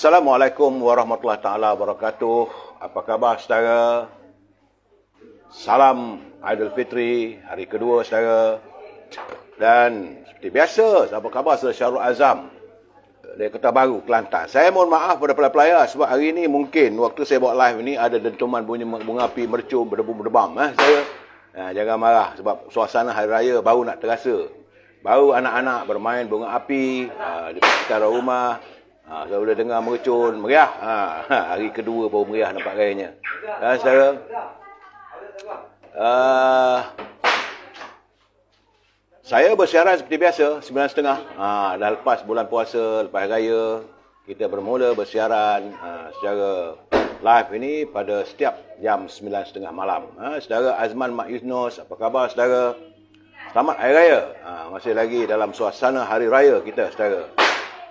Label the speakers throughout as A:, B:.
A: Assalamualaikum warahmatullahi taala wabarakatuh. Apa khabar saudara? Salam Aidilfitri hari kedua saudara. Dan seperti biasa, apa khabar saudara Syarul Azam dari Kota Baru, Kelantan. Saya mohon maaf pada pelayar sebab hari ini mungkin waktu saya buat live ini ada dentuman bunyi bunga api mercum berdebam-debam saya. Jangan marah sebab suasana hari raya baru nak terasa. Baru anak-anak bermain bunga api di sekitar rumah. Saya boleh dengar mercun, meriah. Hari kedua baru meriah nampak gayanya. Dan saudara, saya bersiaran seperti biasa, 9.30. Dah lepas bulan puasa, lepas raya, kita bermula bersiaran secara live ini pada setiap jam 9.30 malam. Saudara Azman Mak Yunus, apa khabar saudara? Selamat Hari Raya. Masih lagi dalam suasana Hari Raya kita saudara.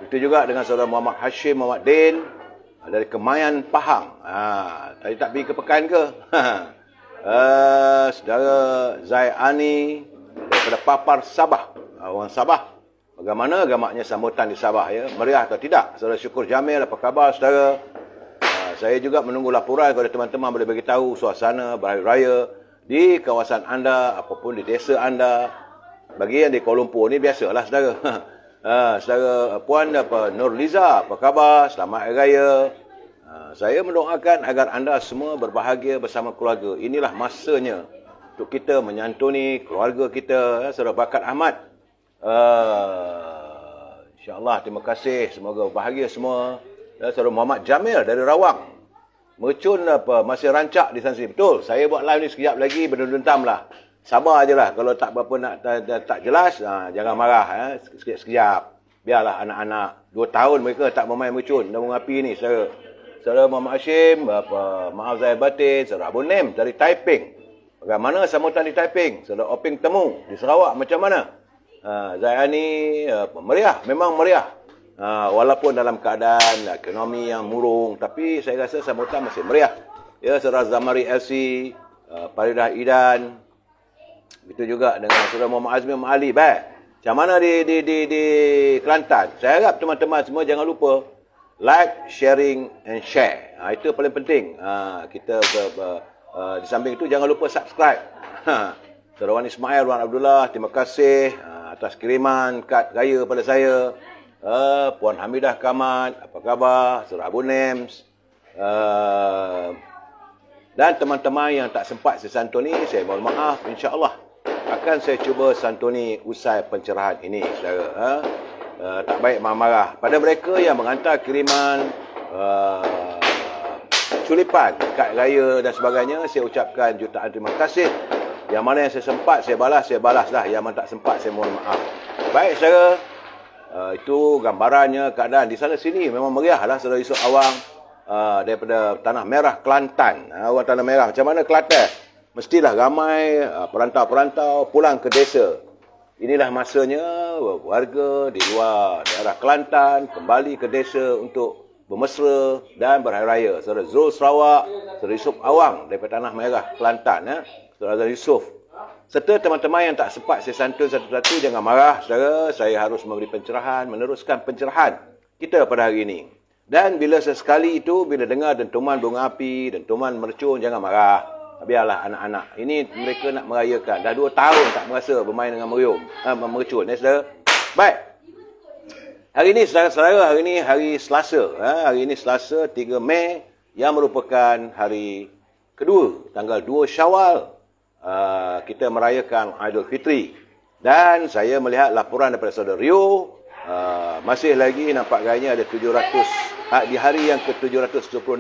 A: Itu juga dengan saudara Muhammad Hashim Muhammad Din dari Kemayan Pahang. Tadi tak pergi ke Pekan ke? Saudara Zaiani daripada Papar Sabah. Orang Sabah. Bagaimana gamaknya sambutan di Sabah ya? Meriah atau tidak? Saudara Syukur Jamil, apa khabar saudara? Saya juga menunggu laporan kepada teman-teman boleh beritahu suasana berhari raya di kawasan anda, apapun di desa anda. Bagi yang di Kuala Lumpur ni biasalah saudara. Saudara Puan Nur Liza, apa khabar? Selamat Hari Raya. Saya mendoakan agar anda semua berbahagia bersama keluarga. Inilah masanya untuk kita menyantuni keluarga kita. Saudara Bakat Ahmad. InsyaAllah, terima kasih. Semoga berbahagia semua. Saudara Muhammad Jamil dari Rawang. Mercun masih rancak di sana sini. Betul, saya buat live ni sekejap lagi berdendam lah. Sabar je lah. Kalau tak berapa nak tak jelas, jangan marah. Sekejap. Biarlah anak-anak 2 tahun mereka tak bermain mercun dan bunga api ni. Saudara Muhammad Hashim, maaf zahir batin. Saudara Abu Nem dari Taiping. Bagaimana sambutan di Taiping? Saudara Oping Temu di Sarawak macam mana? Zayani meriah, memang meriah. Walaupun dalam keadaan ekonomi yang murung, tapi saya rasa sambutan masih meriah. Ya, saudara Zamari LC, Faridah Idan. Begitu juga dengan saudara Muhammad Azmi Muhammad Ali. Baik. Macam mana di Kelantan? Saya harap teman-teman semua jangan lupa like, sharing and share. Itu paling penting. Kita di samping itu jangan lupa subscribe. Saudara Wan Ismail, Wan Abdullah, terima kasih atas kiriman kad raya pada saya. Puan Hamidah Kamat, apa khabar? Saudara Abu Nems. Dan teman-teman yang tak sempat saya santuni, saya mohon maaf. InsyaAllah akan saya cuba santuni usai pencerahan ini, saudara. Tak baik marah-marah. Pada mereka yang mengantar kiriman culipan, kad raya dan sebagainya, saya ucapkan jutaan terima kasih. Yang mana yang saya sempat, saya balas lah. Yang mana tak sempat, saya mohon maaf. Baik, saudara. Itu gambarannya, keadaan di sana sini memang meriah lah, saudara Yusof Awang. Daripada Tanah Merah, Kelantan. Orang Tanah Merah, macam mana Kelantan? Mestilah ramai perantau-perantau pulang ke desa. Inilah masanya warga di luar daerah Kelantan kembali ke desa untuk bermesra dan berhari raya. Saudara Zul Sarawak, saudara Yusof Awang daripada Tanah Merah, Kelantan. Saudara Yusof. Serta teman-teman yang tak sempat saya santun satu-satu, jangan marah. Saudara, saya harus memberi pencerahan, meneruskan pencerahan kita pada hari ini. Dan bila sesekali itu, bila dengar dentuman bunga api, dentuman mercun, jangan marah. Biarlah anak-anak. Ini mereka nak merayakan. Dah 2 tahun tak merasa bermain dengan mercun. Saudara. Baik. Hari ini, saudara-saudara, hari ini hari Selasa. Hari ini Selasa, 3 Mei, yang merupakan hari kedua, tanggal 2 Syawal. Kita merayakan Aidilfitri. Dan saya melihat laporan daripada saudara Rio. Masih lagi nampak gayanya ada 700 di hari yang ke-726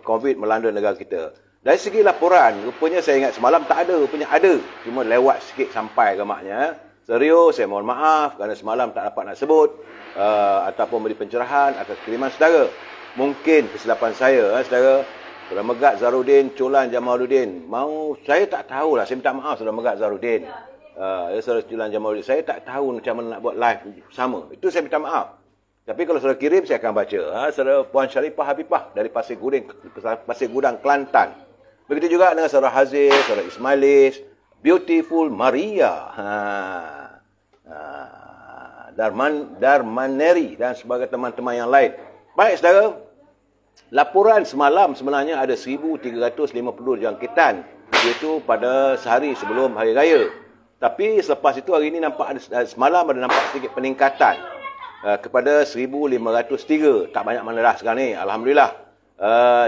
A: COVID melanda negara kita. Dari segi laporan, rupanya saya ingat semalam tak ada, rupanya ada. Cuma lewat sikit sampai gamaknya. Rio, saya mohon maaf kerana semalam tak dapat nak sebut ataupun beri pencerahan atas kiriman saudara. Mungkin kesilapan saya, saudara. Saudara Megat Zarudin, Colan Jamaluddin. Saya tak tahulah, saya minta maaf saudara Megat Zarudin. Saudara Colan Jamaluddin, saya tak tahu macam mana nak buat live sama. Itu saya minta maaf. Tapi kalau saudara kirim, saya akan baca. Saudara Puan Syarifah Habibah dari Pasir Gudang, Kelantan. Begitu juga dengan saudara Haziz, saudara Ismailis, Beautiful Maria. Darmaneri dan sebagai teman-teman yang lain. Baik saudara, laporan semalam sebenarnya ada 1,350 jangkitan, iaitu pada sehari sebelum Hari Raya. Tapi selepas itu hari ini semalam ada nampak sedikit peningkatan kepada 1,503. Tak banyak mana dah sekarang ni, alhamdulillah.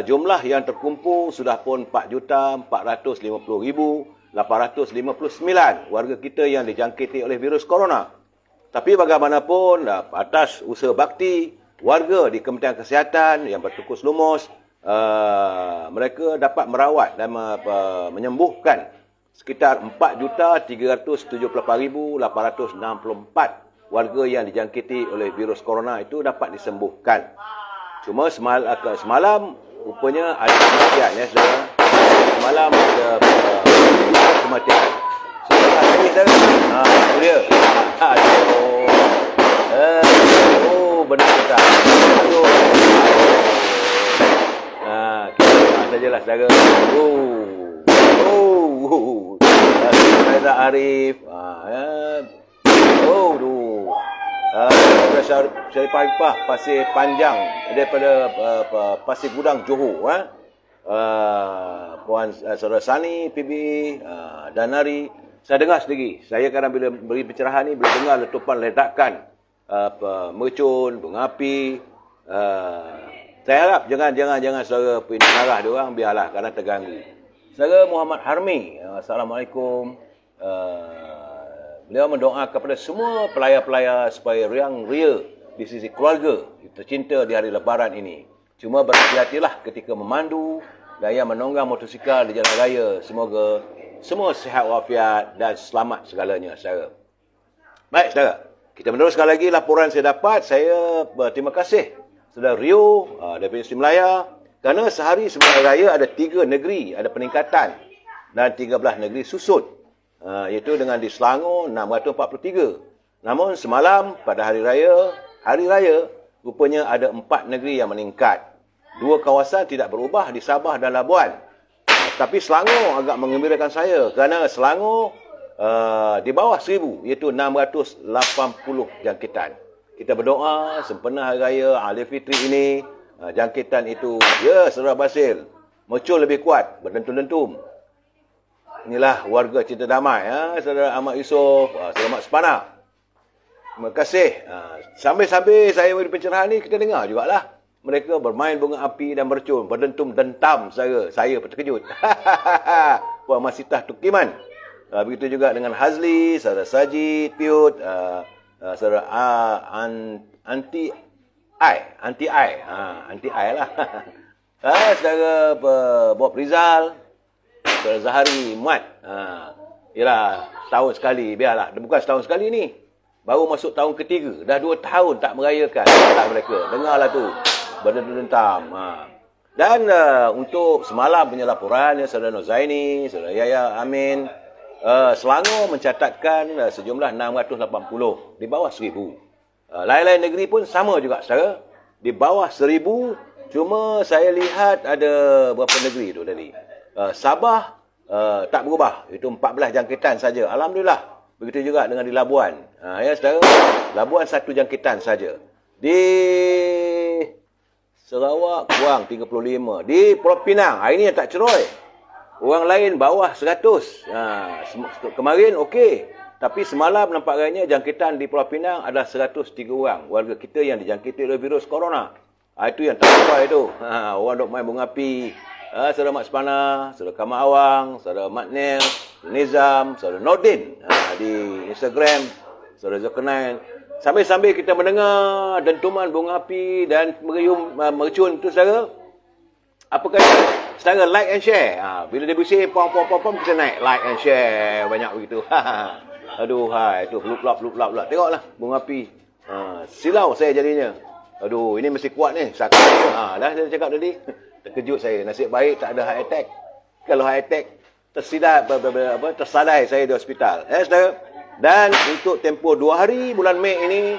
A: Jumlah yang terkumpul sudah pun 4,450,859 warga kita yang dijangkiti oleh virus corona. Tapi bagaimanapun, atas usaha bakti warga di Kementerian Kesihatan yang bertukus lumus, mereka dapat merawat dan menyembuhkan sekitar 4,378,864 warga yang dijangkiti oleh virus corona itu dapat disembuhkan. Cuma semalam rupanya ada kematian, ya saudara. Semalam ada kematian. Sebentar lagi saudara. Itu dia. Benar kita. Kita sajalah saudara. Reza Arif. Syarifah Arifah Pasir Panjang daripada Pasir Gudang Johor. Puan Saudara Sani PB, Danari. Saya dengar sendiri. Saya kadang bila beri pencerahan ni, bila dengar letupan ledakan mercun, bunga api. Saya harap jangan saudara pergi marah dia orang, biarlah kerana terganggu. Saudara Muhammad Harmi, Assalamualaikum. Beliau mendoa kepada semua pelayar-pelayar supaya riang ria di sisi keluarga tercinta di hari Lebaran ini. Cuma berhati-hatilah ketika memandu dan yang menunggang motosikal di jalan raya. Semoga semua sihat walafiat dan selamat segalanya, saudara. Baik, saudara. Kita meneruskan lagi laporan saya dapat. Saya berterima kasih saudara Rio daripada Sri Melaya, kerana sehari sebelum hari raya ada 3 negeri ada peningkatan dan 13 negeri susut. Iaitu dengan di Selangor 643. Namun semalam pada hari raya rupanya ada 4 negeri yang meningkat. 2 kawasan tidak berubah di Sabah dan Labuan. Tapi Selangor agak menggembirakan saya kerana Selangor di bawah 1,000, iaitu 680 jangkitan. Kita berdoa sempena hari raya Aidilfitri ini jangkitan itu, ya saudara Basil, muncul lebih kuat, berdentum-dentum. Inilah warga cinta damai, saudara Ahmad Yusof, saudara Mak Sepana. Terima kasih. Sambil-sambil saya beri pencerahan ni, kita dengar jugalah. Mereka bermain bunga api dan mercun, berdentum-dentam saya terkejut. Puan Masitah Tukiman. Begitu juga dengan Hazli, saudara Sajid Piut, saudara Anti Ai lah. Saudara Bob Rizal, saudara Zahari Mat. Yalah, setahun sekali, biarlah. Bukan setahun sekali ni. Baru masuk tahun ketiga. Dah 2 tahun tak merayakan tak mereka. Dengarlah tu. Berdentam. Dan untuk semalam punya laporan, saudara Nur Zaini, saudara Yaya Amin, Selangor mencatatkan sejumlah 680. Di bawah 1,000. Lain-lain negeri pun sama juga, saudara. Di bawah 1,000. Cuma saya lihat ada berapa negeri tu tadi. Sabah tak berubah. Itu 14 jangkitan saja. Alhamdulillah. Begitu juga dengan di Labuan. Ya saudara, Labuan 1 jangkitan saja. Di Sarawak kurang 35. Di Pulau Pinang, hari ini yang tak ceroy. Orang lain bawah 100. Kemarin okey. Tapi semalam nampak agaknya jangkitan di Pulau Pinang ada 103 orang. Warga kita yang dijangkiti oleh virus corona. Itu yang tak ceroy tu. Orang duk main bunga api. Saudara Mak Sepana, saudara Kamal Awang, saudara Mat Nel, Nizam, saudara Nordin di Instagram, saudara Zulkarnain. Sambil-sambil kita mendengar dentuman bunga api dan merium mercun tu, saudara. Apa kata? Saudara like and share. Bila dia bersih, pom, kita naik like and share. Banyak begitu. Aduh, itu lup-lap. Tengoklah bunga api. Silau saya jadinya. Aduh, ini mesti kuat ni. Sakit. Dah saya cakap tadi. Terkejut saya. Nasib baik tak ada heart attack. Kalau heart attack, tersadai saya di hospital. Saudara. Dan untuk tempoh 2 hari bulan Mei ini,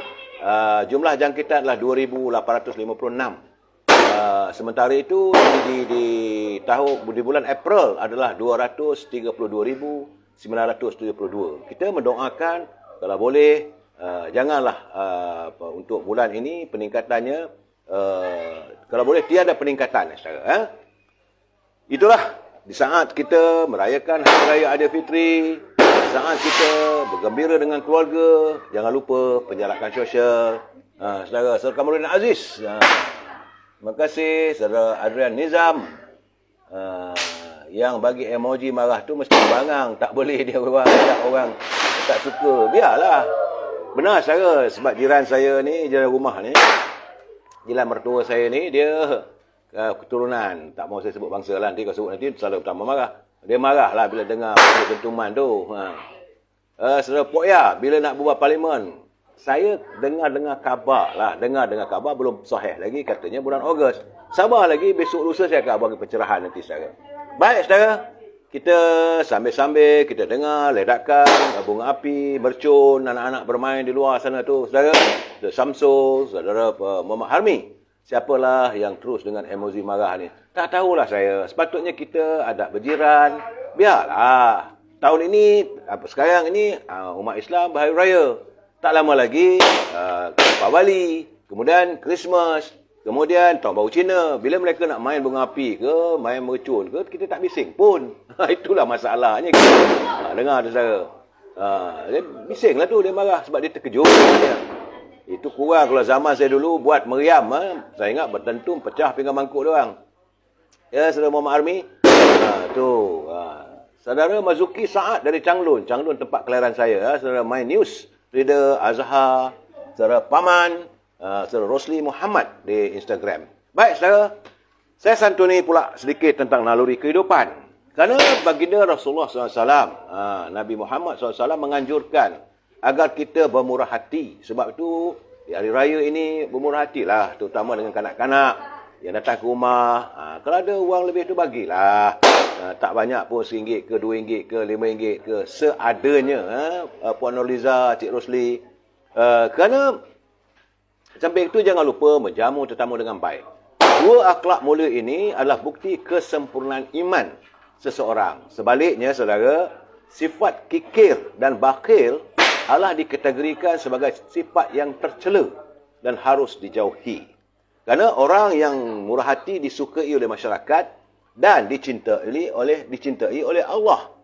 A: jumlah jangkitan adalah 2,856. Sementara itu, di bulan April adalah 232,972. Kita mendoakan, kalau boleh, janganlah untuk bulan ini peningkatannya kalau boleh tiada peningkatan saudara. Itulah di saat kita merayakan Hari Raya Aidilfitri, di saat kita bergembira dengan keluarga, jangan lupa penjarakan sosial. Saudara Kamarudin Aziz, terima kasih saudara Adrian Nizam, yang bagi emoji marah tu mesti bangang, tak boleh dia orang tak suka, biarlah. Benar saudara, sebab jiran saya ni, jiran rumah ni, jiran mertua saya ni, dia keturunan, tak mau saya sebut bangsa lah, nanti kalau sebut nanti selalu utama marah. Dia marah lah bila dengar dentuman tu. Saudara Pok Ya, bila nak buat parlimen, saya dengar kabar lah, dengar kabar belum sahih lagi, katanya bulan Ogos. Sabar lagi, besok lusa saya akan bagi pencerahan nanti saudara. Baik saudara, kita sambil-sambil kita dengar ledakan bunga api, mercun, anak-anak bermain di luar sana tu saudara. Saudara Samsul, saudara Muhammad Harmi. Siapalah yang terus dengan emoji marah ni? Tak tahulah saya. Sepatutnya kita ada berjiran. Biarlah. Tahun ini, sekarang ini, umat Islam berhari raya. Tak lama lagi, Deepawali. Kemudian Christmas. Kemudian Tahun Baru Cina. Bila mereka nak main bunga api ke, main mercun ke, kita tak bising pun. Itulah masalahnya. Dengar tu saudara. Dia bising lah tu, dia marah sebab dia terkejut. Itu kurang kalau zaman saya dulu buat meriam. Saya ingat bertentum, pecah pinggan mangkuk dia orang. Ya, saudara Muhammad Armi. Saudara Mazuki Saad dari Changlun. Changlun tempat kelahiran saya. Saudara My News Reader Azhar. Saudara Paman. Saudara Rosli Muhammad di Instagram. Baik saudara. Saya santuni pula sedikit tentang naluri kehidupan. Kerana baginda Rasulullah SAW, Nabi Muhammad SAW menganjurkan agar kita bermurah hati. Sebab itu, di hari raya ini bermurah hatilah. Terutama dengan kanak-kanak yang datang ke rumah. Kalau ada wang lebih tu bagilah. Tak banyak pun RM1 ke RM2 ke RM5 ke. Seadanya. Puan Nurliza, Cik Rosli. Kerana, samping itu jangan lupa menjamu tetamu dengan baik. Dua akhlak mulia ini adalah bukti kesempurnaan iman seseorang. Sebaliknya, saudara, sifat kikir dan bakhil adalah dikategorikan sebagai sifat yang tercela dan harus dijauhi. Kerana orang yang murah hati disukai oleh masyarakat dan dicintai oleh Allah.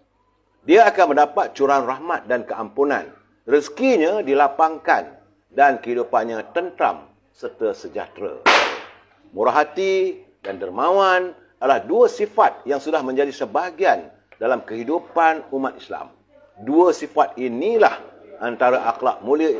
A: Dia akan mendapat curahan rahmat dan keampunan. Rezekinya dilapangkan dan kehidupannya tentram serta sejahtera. Murah hati dan dermawan adalah dua sifat yang sudah menjadi sebahagian dalam kehidupan umat Islam. Dua sifat inilah antara akhlak mulia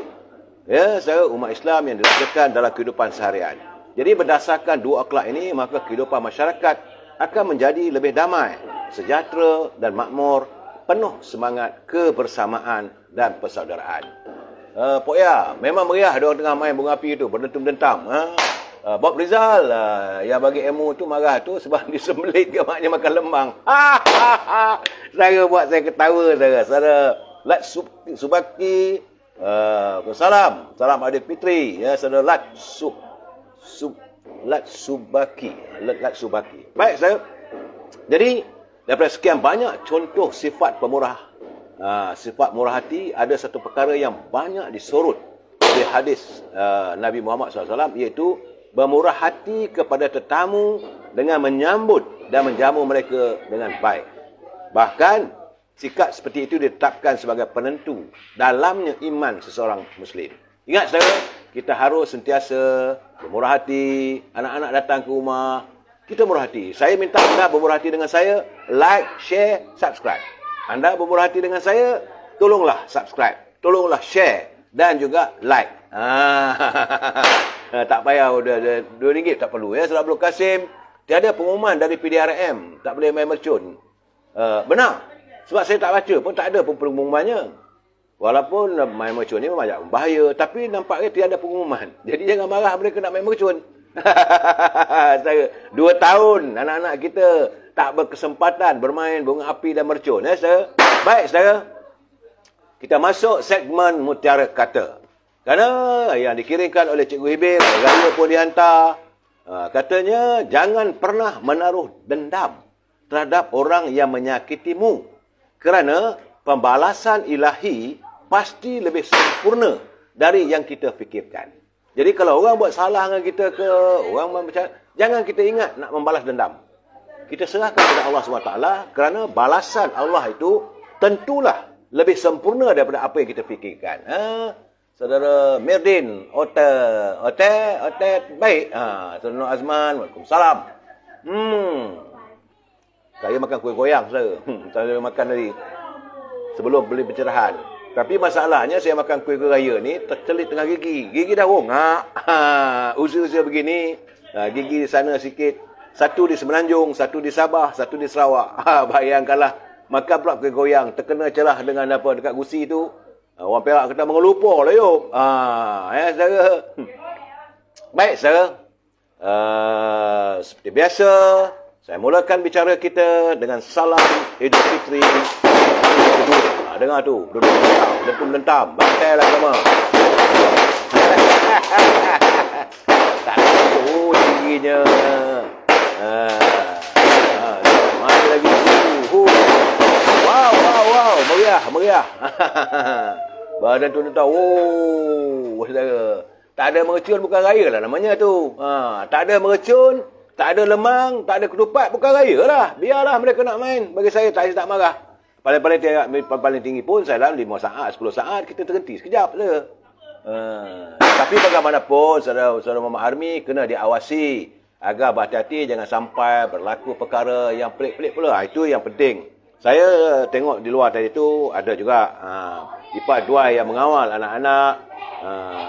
A: saya umat Islam yang dilakukan dalam kehidupan seharian. Jadi berdasarkan dua akhlak ini, maka kehidupan masyarakat akan menjadi lebih damai, sejahtera dan makmur, penuh semangat kebersamaan dan persaudaraan. Pok Ya, memang meriah dia orang tengah main bunga api tu, berdentum-dentam. Bob Rizal yang bagi emu tu marah tu sebab disembelit ke maknya makan lemang. Saya buat saya ketawa saudara. Lat Subaki, salam Aidilfitri, ya saudara Lat Subaki. Baik saya. Jadi daripada sekian banyak contoh sifat sifat murah hati, ada satu perkara yang banyak disorot di hadis Nabi Muhammad SAW, iaitu bermurah hati kepada tetamu dengan menyambut dan menjamu mereka dengan baik. Bahkan sikap seperti itu ditetapkan sebagai penentu dalamnya iman seseorang Muslim. Ingat saudara, kita harus sentiasa bermurah hati. Anak-anak datang ke rumah, kita murah hati. Saya minta anda bermurah hati dengan saya. Like, share, subscribe. Anda bermurah hati dengan saya, tolonglah subscribe. Tolonglah share. Dan juga like. Tak payah, RM2 tak perlu. Ya, Saudara Abdul Kasim, tiada pengumuman dari PDRM. Tak boleh main mercun. Benar. Sebab saya tak baca pun, tak ada pun pengumumannya. Walaupun main mercun ni banyak bahaya, tapi nampaknya tiada pengumuman. Jadi jangan marah mereka nak main mercun. 2 tahun anak-anak kita tak berkesempatan bermain bunga api dan mercun. Ya, saudara? Baik, saudara. Kita masuk segmen Mutiara Kata. Kerana yang dikirimkan oleh Cikgu Hibir, raya pun dihantar. Katanya, jangan pernah menaruh dendam terhadap orang yang menyakitimu. Kerana pembalasan ilahi pasti lebih sempurna dari yang kita fikirkan. Jadi kalau orang buat salah dengan kita ke, orang macam, jangan kita ingat nak membalas dendam. Kita serahkan kepada Allah SWT kerana balasan Allah itu tentulah lebih sempurna daripada apa yang kita fikirkan. Saudara Mirdin, Ote, baik. Saudara Nur Azman, Waalaikumsalam. Saya makan kuih goyang, saudara. Saya makan tadi sebelum beli pencerahan. Tapi masalahnya saya makan kuih raya ni tercelit tengah gigi. Gigi dah rongak. Usia-usia begini, gigi di sana sikit. Satu di Semenanjung, satu di Sabah, satu di Sarawak. Bayangkanlah, makan pula kuih goyang, terkena celah dengan apa dekat gusi tu. Orang Perak kata mengelupur lah yuk. Saudara. Baik, saudara. Seperti biasa, saya mulakan bicara kita dengan salam Idul Fitri kedua. Dengar tu, duduk dentam, bantai lah sama. Tak ada giginya. Mari lagi. Wow, meriah. Badan tu tahu. Saudara. Tak ada mercun bukan raya lah namanya tu. Tak ada mercun, tak ada lemang, tak ada ketupat, bukan raya lah. Biarlah mereka nak main. Bagi saya tak marah. Paling tinggi pun saya dalam 5 saat, 10 saat kita terhenti sekejap je. Tapi bagaimanapun saudara Muhammad Army kena diawasi agar berhati-hati jangan sampai berlaku perkara yang pelik-pelik pula. Itu yang penting. Saya tengok di luar tadi tu ada juga Ipad Duai yang mengawal anak-anak.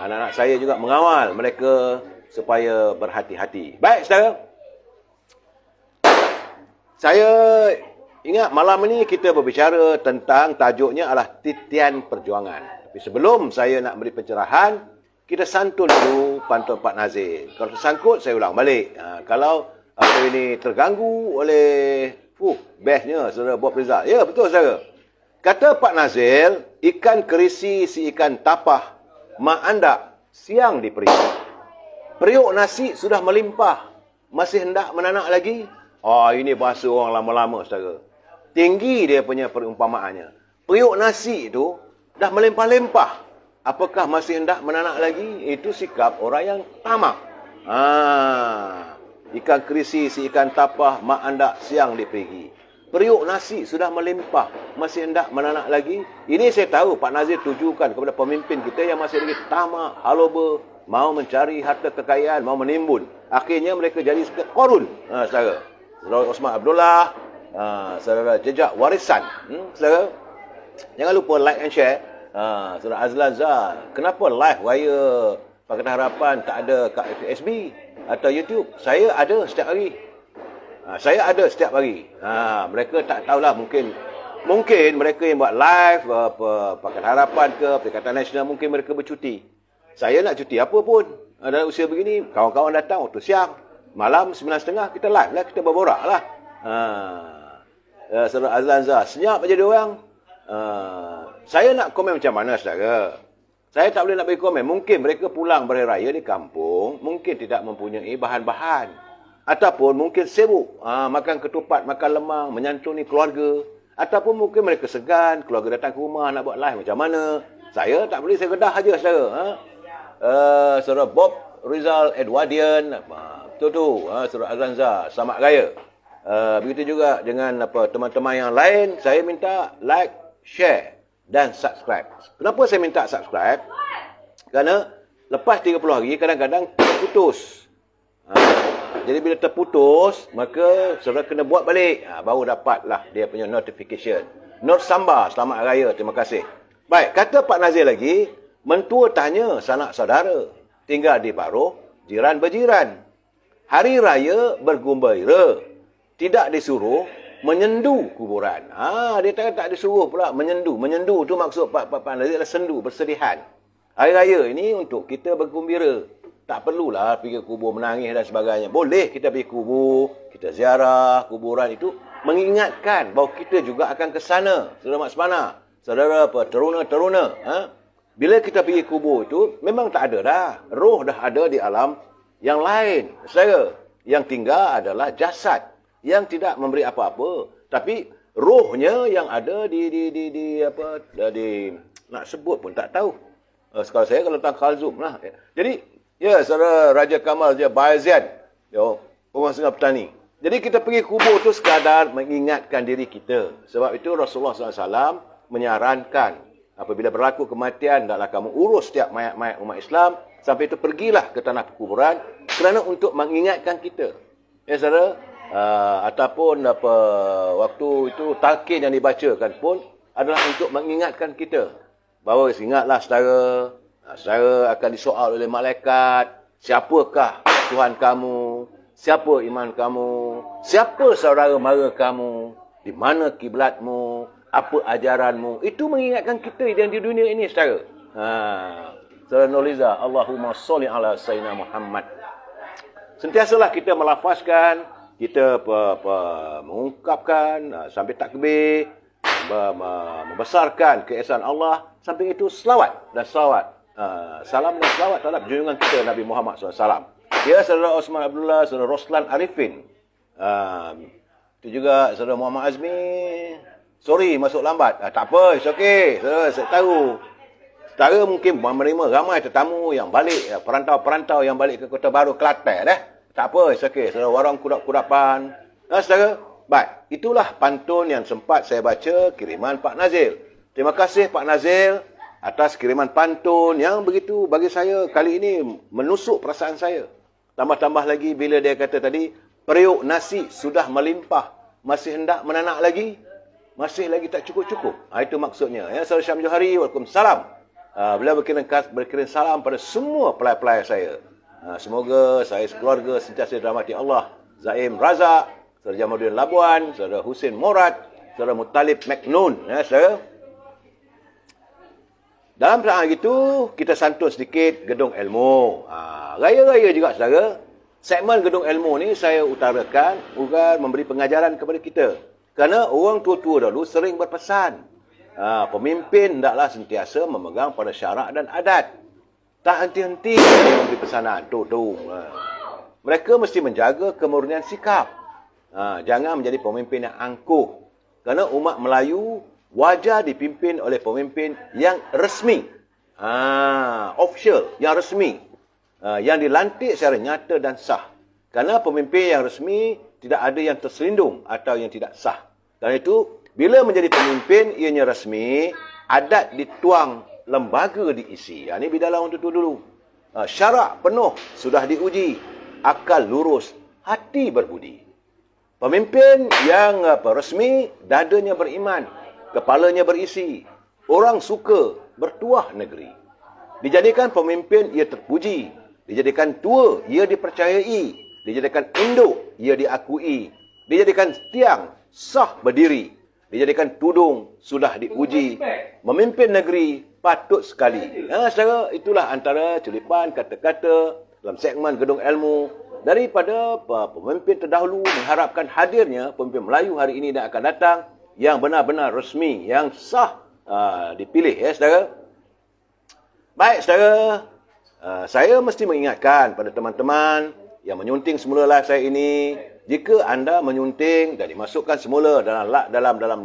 A: Anak-anak saya juga mengawal mereka supaya berhati-hati. Baik, saudara. Saya ingat malam ini kita berbicara tentang tajuknya adalah titian perjuangan. Tapi sebelum saya nak beri pencerahan, kita santun dulu pantun Pak Nazir. Kalau tersangkut, saya ulang balik. Kalau apa ini terganggu oleh bestnya saudara Bob Rizal. Ya, betul saudara. Kata Pak Nazir, ikan kerisi si ikan tapah, mak anda siang diperi. Periuk nasi sudah melimpah, masih hendak menanak lagi? Ini bahasa orang lama-lama saudara. Tinggi dia punya perumpamaannya. Periuk nasi itu dah melimpah-limpah. Apakah masih hendak menanak lagi? Itu sikap orang yang tamak. Ikan kerisi si ikan tapah, mak anda siang diperi. Periuk nasi sudah melimpah, masih hendak menanak lagi. Ini saya tahu Pak Nazir tujukan kepada pemimpin kita yang masih lagi tamak, haloba, mau mencari harta kekayaan, mau menimbun. Akhirnya mereka jadi seperti Qarun. Saudara Osman Abdullah, saudara jejak warisan. Saudara, jangan lupa like and share. Saudara Azlan Zah, kenapa live raya Pakatan Harapan tak ada kat FSB atau YouTube? Saya ada setiap hari. Mereka tak tahulah, mungkin mereka yang buat live Pakatan Harapan ke Perikatan Nasional, mungkin mereka bercuti. Saya nak cuti apa pun. Dalam usia begini, kawan-kawan datang waktu siang, malam 9.30 kita live lah, kita berborak lah. Saudara Azlan Zah, senyap aja dia orang. Saya nak komen macam mana saudara? Saya tak boleh nak bagi komen. Mungkin mereka pulang beraya raya di kampung, mungkin tidak mempunyai bahan-bahan. Ataupun mungkin sibuk makan ketupat, makan lemang, menyantuni keluarga. Ataupun mungkin mereka segan, keluarga datang ke rumah nak buat live macam mana. Saya tak boleh, saya kedah saja saudara. Saudara Bob Rizal Edwardian, betul tu. Saudara Azanza, selamat raya. Begitu juga dengan teman-teman yang lain. Saya minta like, share dan subscribe. Kenapa saya minta subscribe? Kerana lepas 30 hari kadang-kadang terputus. Jadi bila terputus, maka saudara kena buat balik. Baru dapatlah dia punya notification. Nur Samba, selamat raya, terima kasih. Baik, kata Pak Nazir lagi, mentua tanya sanak saudara, tinggal di Baroh, jiran berjiran. Hari raya bergembira, tidak disuruh menyendu kuburan. Dia tak disuruh pula menyendu. Menyendu tu maksud Pak Nazir adalah sendu, bersedihan. Hari raya ini untuk kita bergembira. Tak perlulah pergi kubur menangis dan sebagainya. Boleh kita pergi kubur, kita ziarah kuburan itu, mengingatkan bahawa kita juga akan ke sana. Saudara Mak Semana, saudara teruna-teruna. Bila kita pergi kubur itu, memang tak ada dah. Roh dah ada di alam yang lain. Saudara, yang tinggal adalah jasad yang tidak memberi apa-apa. Tapi rohnya yang ada di nak sebut pun tak tahu. Sekolah saya kalau tentang Khalzum lah. Jadi, ya, saudara Raja Kamal je, Bayezid, orang Sungai Petani. Jadi kita pergi kubur tu sekadar mengingatkan diri kita. Sebab itu Rasulullah SAW menyarankan apabila berlaku kematian, hendaklah kamu urus setiap mayat-mayat umat Islam. Sampai itu pergilah ke tanah perkuburan kerana untuk mengingatkan kita. Ya saudara, ataupun waktu itu talqin yang dibacakan pun adalah untuk mengingatkan kita. Bahawa ingatlah saudara akan disoal oleh malaikat. Siapakah Tuhan kamu? Siapa iman kamu? Siapa saudara mara kamu? Di mana kiblatmu? Apa ajaranmu? Itu mengingatkan kita yang di dunia ini, saudara. Saudara Nurliza, Allahumma salli ala Sayyidina Muhammad. Sentiasalah kita melafazkan, kita mengungkapkan sampai takbir, membesarkan keesaan Allah. Sampai itu selawat dan salawat. Salam dan salawat terhadap junjungan kita Nabi Muhammad SAW. Ya, saudara Osman Abdullah, saudara Roslan Arifin. Itu juga saudara Muhammad Azmi. Sorry, masuk lambat. Tak apa, it's okay. Saudara, saya tahu. Saudara mungkin menerima ramai tetamu yang balik, perantau-perantau yang balik ke Kota Baru, Kelantan. Tak apa, it's okay. Saudara warang kudap-kudapan. Saudara, baik. Itulah pantun yang sempat saya baca kiriman Pak Nazil. Terima kasih Pak Nazil atas kiriman pantun yang begitu bagi saya kali ini menusuk perasaan saya. Tambah-tambah lagi bila dia kata tadi, periuk nasi sudah melimpah, masih hendak menanak lagi, masih lagi tak cukup-cukup. Itu maksudnya. Ya, Saudara Syam Johari, waalaikumsalam. Beliau berkirim salam pada semua pelai-pelai saya. Semoga saya sekeluarga sentiasa dirahmati Allah. Zaim Razak, Saudara Jamaluddin Labuan, Saudara Husin Murad, Saudara Muttalib Maknun. Ya, saudara. Dalam perasaan itu, kita santun sedikit gedung ilmu. Raya-raya juga, saudara. Segmen gedung ilmu ni saya utarakan bukan memberi pengajaran kepada kita. Kerana orang tua-tua dahulu sering berpesan. Pemimpin hendaklah sentiasa memegang pada syarak dan adat. Tak henti-henti memberi pesanan. Mereka mesti menjaga kemurnian sikap. Jangan menjadi pemimpin yang angkuh. Kerana umat Melayu wajar dipimpin oleh pemimpin yang resmi. Official, yang resmi. Yang dilantik secara nyata dan sah. Kerana pemimpin yang resmi tidak ada yang terselindung atau yang tidak sah. Kerana itu, bila menjadi pemimpin, ianya resmi, adat dituang, lembaga diisi. Ini bidalah untuk itu dulu. Syarak penuh sudah diuji. Akal lurus, hati berbudi. Pemimpin yang resmi, dadanya beriman. Kepalanya berisi. Orang suka bertuah negeri. Dijadikan pemimpin, ia terpuji. Dijadikan tua, ia dipercayai. Dijadikan induk, ia diakui. Dijadikan tiang, sah berdiri. Dijadikan tudung, sudah diuji. Memimpin negeri, patut sekali. Saudara, itulah antara culipan kata-kata dalam segmen gedung ilmu. Daripada pemimpin terdahulu mengharapkan hadirnya pemimpin Melayu hari ini dan akan datang yang benar-benar resmi, yang sah dipilih, ya saudara. Baik saudara, saya mesti mengingatkan pada teman-teman yang menyunting semula live saya ini, jika anda menyunting dan dimasukkan semula dalam live dalam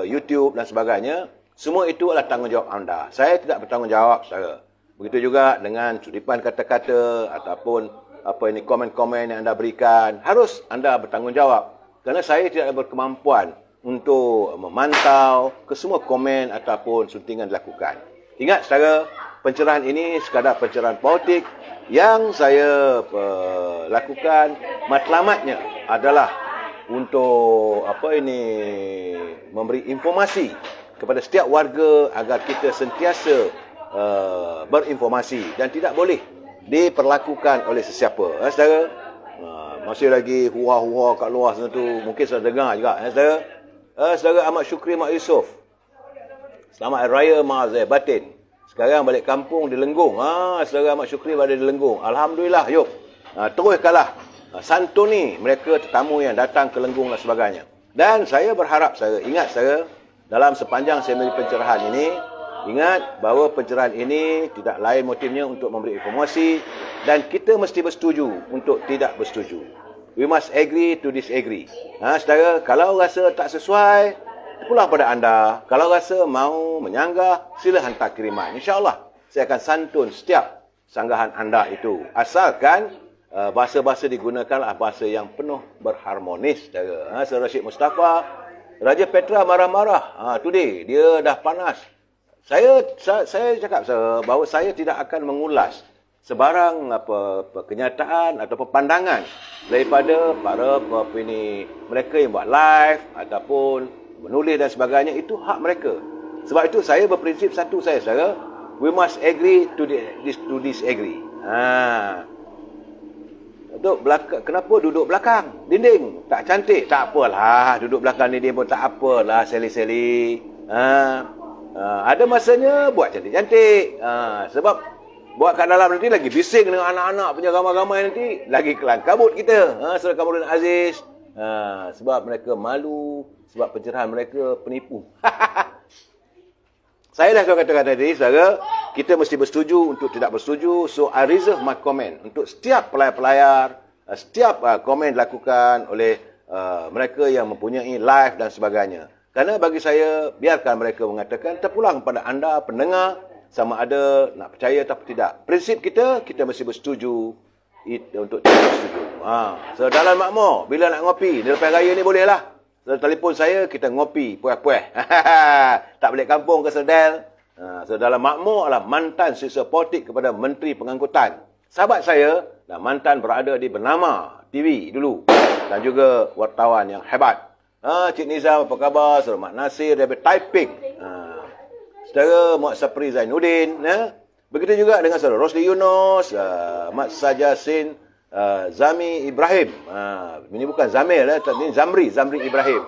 A: YouTube dan sebagainya, semua itu adalah tanggungjawab anda. Saya tidak bertanggungjawab, saudara. Begitu juga dengan cudipan kata-kata ataupun komen-komen yang anda berikan, harus anda bertanggungjawab. Kerana saya tidak berkemampuan untuk memantau ke semua komen ataupun suntingan dilakukan. Ingat saudara, pencerahan ini sekadar pencerahan politik yang saya lakukan. Matlamatnya adalah untuk memberi informasi kepada setiap warga agar kita sentiasa berinformasi dan tidak boleh diperlakukan oleh sesiapa. Saudara, masih lagi hua-hua kat luar sana tu, mungkin saya dengar juga. Saudara, saudara Ahmad Syukri Mak Yusof, selamat Hari Raya Mahazai Batin. Sekarang balik kampung di Lenggung. Saudara Ahmad Syukri berada di Lenggung. Alhamdulillah, yuk. Teruskanlah santuni mereka tetamu yang datang ke Lenggung dan sebagainya. Dan saya berharap, saudara, ingat saudara, dalam sepanjang saya memberi pencerahan ini, ingat bahawa pencerahan ini tidak lain motifnya untuk memberi informasi dan kita mesti bersetuju untuk tidak bersetuju. We must agree to disagree. Saudara, kalau rasa tak sesuai, pulang pada anda. Kalau rasa mau menyanggah, sila hantar kiriman. InsyaAllah, saya akan santun setiap sanggahan anda itu. Asalkan bahasa-bahasa digunakanlah bahasa yang penuh berharmonis. Sir Rashid Mustafa, Raja Petra marah-marah. Today, dia dah panas. Saya cakap bahawa saya tidak akan mengulas sebarang kenyataan atau pandangan daripada para mereka yang buat live ataupun menulis dan sebagainya. Itu hak mereka. Sebab itu saya berprinsip satu saudara, we must agree to disagree. Kenapa duduk belakang dinding? Tak cantik? Tak apalah, duduk belakang dinding pun tak apalah, seli-seli. Ada masanya buat cantik-cantik. Sebab buat kat dalam nanti lagi bising dengan anak-anak punya ramai-ramai nanti. Lagi kelang kabut kita. Saudara Kamarudin Aziz. Sebab mereka malu. Sebab pencerahan mereka penipu. Saya dah katakan tadi, saudara, kita mesti bersetuju untuk tidak bersetuju. So, I reserve my comment untuk setiap pelayar-pelayar, setiap komen dilakukan oleh mereka yang mempunyai live dan sebagainya. Kerana bagi saya, biarkan mereka mengatakan, terpulang pada anda, pendengar, sama ada nak percaya atau tidak. Prinsip kita mesti bersetuju untuk tidak bersetuju. So, dalam makmur, bila nak ngopi, di lepas raya ni bolehlah. So, telefon saya, kita ngopi, puas-puas. Tak balik kampung ke Serdal. So, dalam makmur adalah mantan sisa politik kepada Menteri Pengangkutan. Sahabat saya, dan mantan berada di Bernama TV dulu. Dan juga wartawan yang hebat. Cik Nizam, apa khabar? Saudara Mat Nasir, daripada Taiping. Saudara Muhammad Sapri Zainuddin. Begitu juga dengan saudara Rosli Yunus, Mat Sajasin, Zami Ibrahim. Ini bukan Zamir, ini Zamri Ibrahim.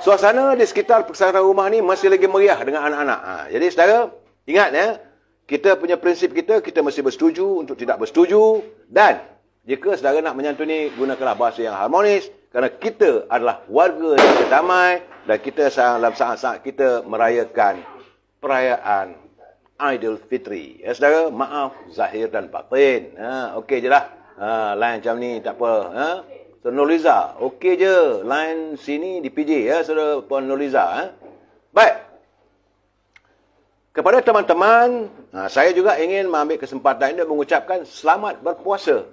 A: Suasana di sekitar persatuan rumah ni masih lagi meriah dengan anak-anak. Jadi saudara, ingat kita punya prinsip kita mesti bersetuju untuk tidak bersetuju. Dan jika saudara nak menyantuni, gunakanlah bahasa yang harmonis. Kerana kita adalah warga yang damai dan kita dalam saat-saat kita merayakan perayaan Aidilfitri. Saudara, maaf zahir dan batin. Okey je lah. Lain macam ni tak apa. So, Nurliza, okey je. Lain sini di PJ saudara Puan Nurliza. Baik. Kepada teman-teman, saya juga ingin mengambil kesempatan ini mengucapkan selamat berpuasa.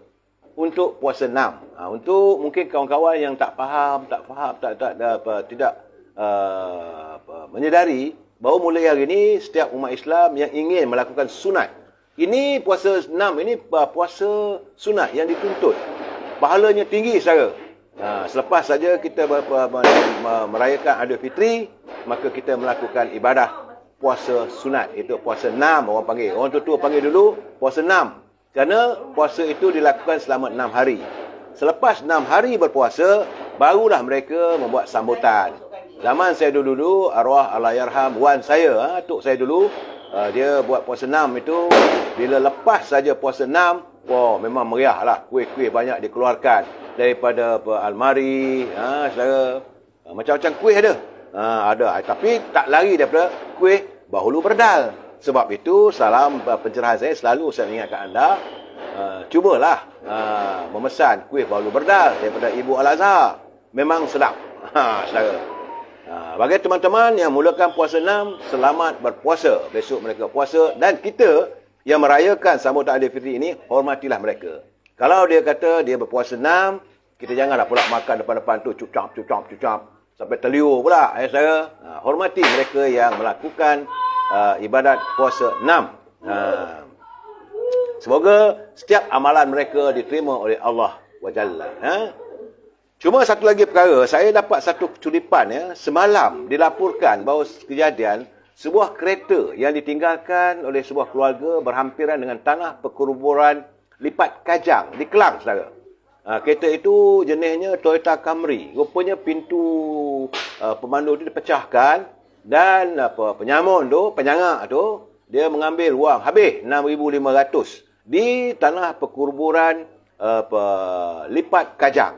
A: Untuk puasa 6. Untuk mungkin kawan-kawan yang tak faham, tidak menyedari bahawa mulai hari ini setiap umat Islam yang ingin melakukan sunat. Ini puasa 6 ini puasa sunat yang dituntut. Pahalanya tinggi saudara. Selepas saja kita merayakan Aidilfitri, maka kita melakukan ibadah puasa sunat. Itu puasa 6 orang panggil. Orang tua panggil dulu puasa 6. Kerana puasa itu dilakukan selama 6 hari. Selepas 6 hari berpuasa, barulah mereka membuat sambutan. Zaman saya dulu arwah Allahyarham wan saya, tok saya dulu, dia buat puasa 6 itu, bila lepas saja puasa 6, memang meriah lah. Kuih-kuih banyak dikeluarkan. Daripada almari, saudara, macam-macam kuih ada. Ada. Tapi tak lari daripada kuih bahulu berdal. Sebab itu, salam pencerahan saya selalu saya ingatkan anda, cubalah memesan kuih bahulu berdal daripada Ibu Al-Azhar. Memang sedap. Saudara. Bagi teman-teman yang mulakan puasa 6, selamat berpuasa. Besok mereka puasa. Dan kita yang merayakan sambutan Aidilfitri ini, hormatilah mereka. Kalau dia kata dia berpuasa 6, kita janganlah pula makan depan-depan tu cucap sampai terliur pula. Saudara. Hormati mereka yang melakukan ibadat puasa 6. Semoga setiap amalan mereka diterima oleh Allah Wajalla. Cuma satu lagi perkara, saya dapat satu curipan semalam dilaporkan bahawa kejadian sebuah kereta yang ditinggalkan oleh sebuah keluarga berhampiran dengan tanah perkuburan Lipat Kajang di Kelang, saudara. Kereta itu jenisnya Toyota Camry. Rupanya pintu pemandu itu dipecahkan. Dan penyangak tu, dia mengambil wang habis 6,500 di tanah perkuburan Lipat Kajang.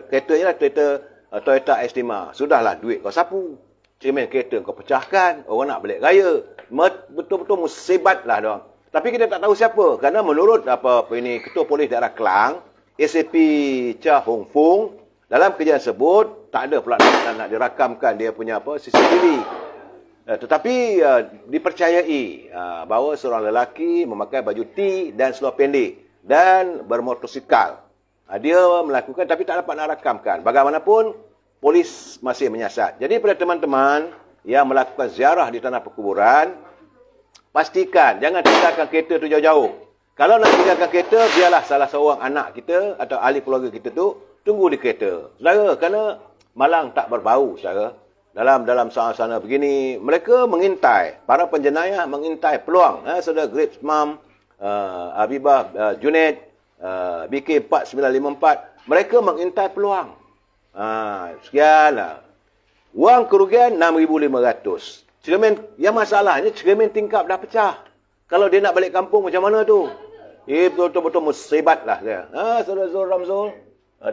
A: Keretanya lah Toyota Estima. Sudahlah duit kau sapu. Cermin kereta kau pecahkan, orang nak balik raya. Betul-betul musibat lah diorang. Tapi kita tak tahu siapa. Kerana menurut Ketua Polis Daerah Kelang, ACP Cha Hong Fung, dalam kejadian tersebut, tak ada pula nak dirakamkan dia punya CCTV. Tetapi dipercayai bahawa seorang lelaki memakai baju T dan seluar pendek dan bermotosikal. Dia melakukan tapi tak dapat nak rakamkan. Bagaimanapun, polis masih menyiasat. Jadi pada teman-teman yang melakukan ziarah di tanah perkuburan, pastikan jangan tinggalkan kereta tu jauh-jauh. Kalau nak tinggalkan kereta, biarlah salah seorang anak kita atau ahli keluarga kita tu tunggu di kereta. Saudara, kerana malang tak berbau, saudara. Dalam suasana begini, mereka mengintai, para penjenayah mengintai peluang. Saudara Grape Mom, Habibah Junaid, BK4954, mereka mengintai peluang. Sekian lah. Wang kerugian 6,500. Cermin, yang masalahnya cermin tingkap dah pecah. Kalau dia nak balik kampung macam mana tu? Betul-betul musibat lah dia. Saudara Zul Ramzul,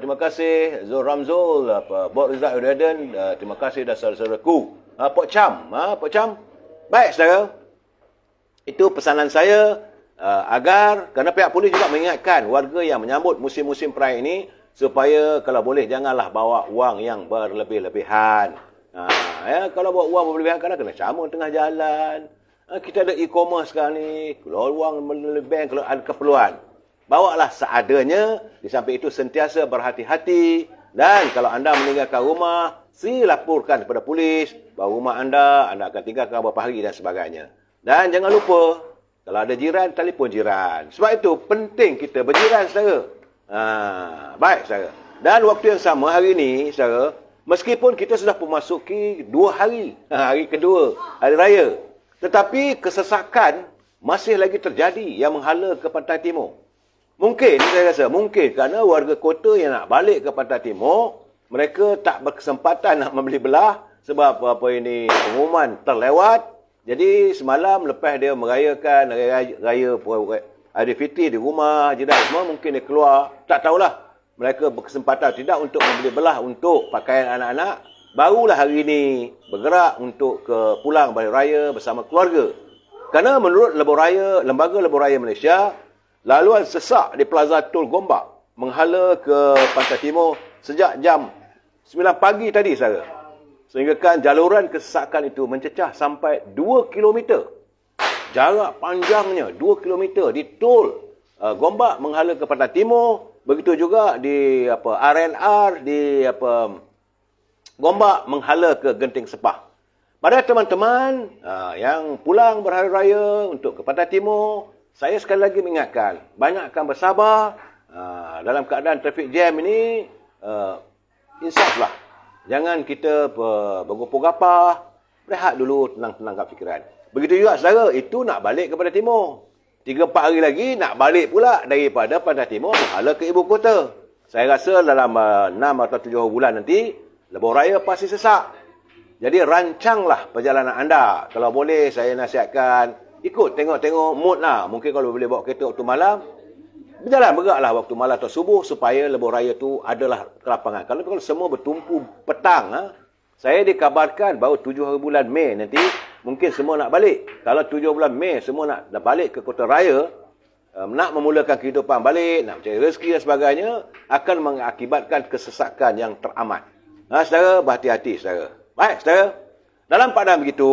A: terima kasih Zul Ramzul, Bok Rizal Uraden, terima kasih dan saudara-saudaraku. Pok Cham, Pok Cham. Baik saudara, itu pesanan saya agar, kerana pihak polis juga mengingatkan warga yang menyambut musim-musim perayaan ini, supaya kalau boleh janganlah bawa wang yang berlebih-lebihan. Kalau bawa wang berlebihan, kadang kena camun tengah jalan. Kita ada e-commerce sekarang ni, keluar wang melalui bank kalau ada keperluan. Bawalah seadanya, di samping itu sentiasa berhati-hati. Dan kalau anda meninggalkan rumah, laporkan kepada polis bahawa rumah anda akan tinggalkan beberapa hari dan sebagainya. Dan jangan lupa, kalau ada jiran, telefon jiran. Sebab itu penting kita berjiran, saudara. Baik, saudara. Dan waktu yang sama hari ini, saudara, meskipun kita sudah memasuki 2 hari, hari kedua, hari raya, tetapi kesesakan masih lagi terjadi yang menghala ke Pantai Timur. Mungkin, saya rasa, mungkin kerana warga kota yang nak balik ke Pantai Timur, mereka tak berkesempatan nak membeli belah sebab pengumuman terlewat. Jadi semalam lepas dia merayakan raya Aidilfitri di rumah, jiran semua, mungkin dia keluar. Tak tahulah. Mereka berkesempatan tidak untuk membeli belah untuk pakaian anak-anak. Barulah hari ini bergerak untuk pulang balik raya bersama keluarga. Kerana menurut Lembaga Lebuh Raya Malaysia, laluan sesak di Plaza Tol Gombak menghala ke Pantai Timur sejak jam 9 pagi tadi, saudara. Sehinggakan jaluran kesesakan itu mencecah sampai 2 km. Jarak panjangnya 2 km di Tol Gombak menghala ke Pantai Timur. Begitu juga di RNR di Gombak menghala ke Genting Sepah. Pada teman-teman yang pulang berhari raya untuk ke Pantai Timur, saya sekali lagi mengingatkan, banyakkan bersabar. Dalam keadaan trafik jam ini, insaflah. Jangan kita bergopoh-gapah. Rehat dulu, tenang-tenangkan fikiran. Begitu juga saudara, itu nak balik ke Pantai Timur. 3-4 hari lagi nak balik pula daripada Pantai Timur menghala ke ibu kota. Saya rasa dalam 6 atau 7 bulan nanti, lebuh raya pasti sesak. Jadi rancanglah perjalanan anda. Kalau boleh saya nasihatkan, ikut tengok-tengok mood lah. Mungkin kalau boleh bawa kereta waktu malam, bergeraklah waktu malam atau subuh supaya lebuh raya tu adalah kelapangan. Kalau semua bertumpu petang, saya dikabarkan bahawa 7 hari bulan Mei nanti, mungkin semua nak balik. Kalau 7 bulan Mei semua nak balik ke kota raya, nak memulakan kehidupan balik, nak mencari rezeki dan sebagainya, akan mengakibatkan kesesakan yang teramat. Saudara, berhati-hati saudara. Baik, saudara. Dalam keadaan begitu,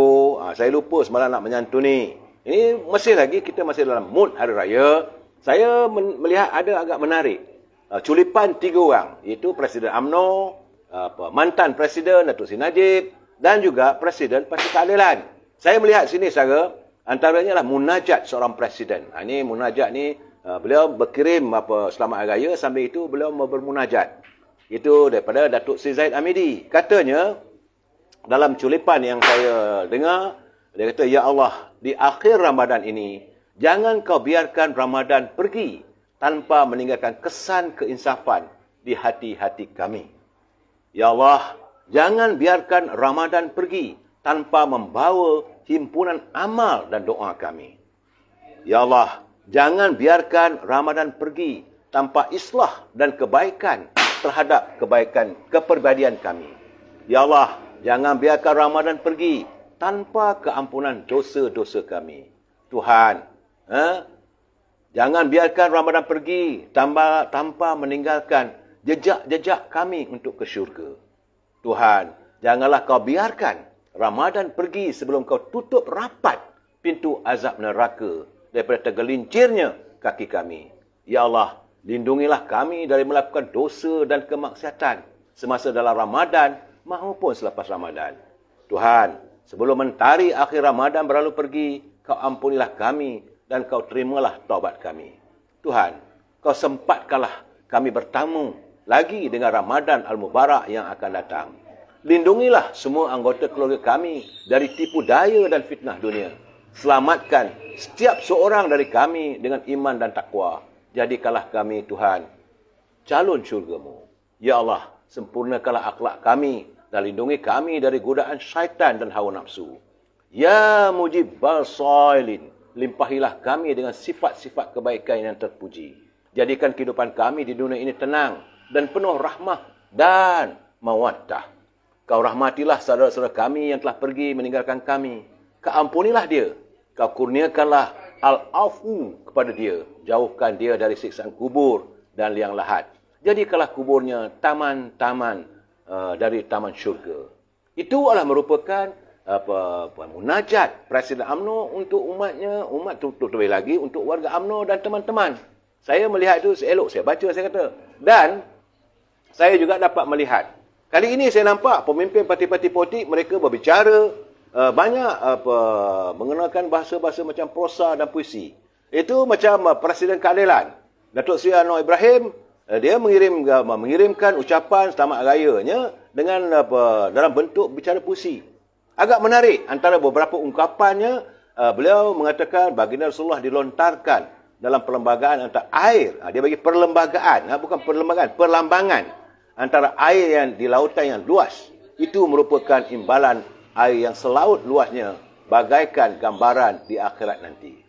A: saya lupa semalam nak menyantuni. Ini kita masih dalam mood hari raya. Saya melihat ada agak menarik. Culipan 3 orang, iaitu Presiden UMNO, mantan Presiden Datuk Seri Najib, dan juga Presiden Parti Keadilan. Saya melihat sini, saudara, antaranya lah munajat seorang Presiden. Ini munajat ni, beliau berkirim selamat hari raya, sambil itu beliau bermunajat. Itu daripada Datuk Seri Zahid Hamidi. Katanya, dalam culipan yang saya dengar, dia kata, "Ya Allah, di akhir Ramadan ini, jangan kau biarkan Ramadan pergi tanpa meninggalkan kesan keinsafan di hati-hati kami. Ya Allah, jangan biarkan Ramadan pergi tanpa membawa himpunan amal dan doa kami. Ya Allah, jangan biarkan Ramadan pergi tanpa islah dan kebaikan terhadap kepribadian kami. Ya Allah, jangan biarkan Ramadan pergi tanpa keampunan dosa-dosa kami. Tuhan, jangan biarkan Ramadan pergi tanpa meninggalkan jejak-jejak kami untuk ke syurga. Tuhan, janganlah kau biarkan Ramadan pergi sebelum kau tutup rapat pintu azab neraka daripada tergelincirnya kaki kami. Ya Allah, lindungilah kami dari melakukan dosa dan kemaksiatan semasa dalam Ramadan maupun selepas Ramadan. Tuhan, sebelum mentari akhir Ramadan berlalu pergi, kau ampunilah kami dan kau terimalah taubat kami. Tuhan, kau sempatkanlah kami bertamu lagi dengan Ramadan Al-Mubarak yang akan datang. Lindungilah semua anggota keluarga kami dari tipu daya dan fitnah dunia. Selamatkan setiap seorang dari kami dengan iman dan takwa. Jadikanlah kami, Tuhan, calon syurga-Mu. Ya Allah, sempurnakanlah akhlak kami dan lindungi kami dari godaan syaitan dan hawa nafsu. Ya Mujibbal Sailin, limpahilah kami dengan sifat-sifat kebaikan yang terpuji. Jadikan kehidupan kami di dunia ini tenang dan penuh rahmah dan mawaddah. Kau rahmatilah saudara-saudara kami yang telah pergi meninggalkan kami. Kau ampunilah dia. Kau kurniakanlah al-afu kepada dia. Jauhkan dia dari siksaan kubur dan liang lahat. Jadikanlah kuburnya taman-taman dari taman syurga. Itu adalah merupakan munajat Presiden UMNO untuk umatnya, umat terlebih lagi untuk warga UMNO dan teman-teman. Saya melihat itu elok, saya baca, saya kata. Dan saya juga dapat melihat. Kali ini saya nampak pemimpin parti-parti politik mereka berbicara banyak mengenalkan bahasa-bahasa macam prosa dan puisi. Itu macam Presiden Keadilan Datuk Seri Anwar Ibrahim, dia mengirimkan ucapan selamat rayanya dengan dalam bentuk bicara puisi. Agak menarik antara beberapa ungkapannya, beliau mengatakan baginda Rasulullah dilontarkan dalam perlembagaan antara air. Dia bagi perlembagaan, bukan perlembagaan, perlambangan antara air yang di lautan yang luas. Itu merupakan imbalan air yang selaut luasnya, bagaikan gambaran di akhirat nanti.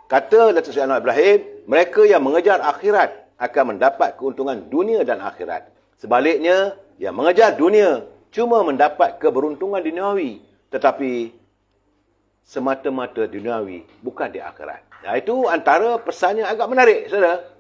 A: Kata Datuk Seri Anwar Ibrahim, mereka yang mengejar akhirat akan mendapat keuntungan dunia dan akhirat. Sebaliknya, yang mengejar dunia cuma mendapat keberuntungan duniawi, tetapi semata-mata duniawi, bukan di akhirat. Nah, itu antara pesan yang agak menarik, saudara.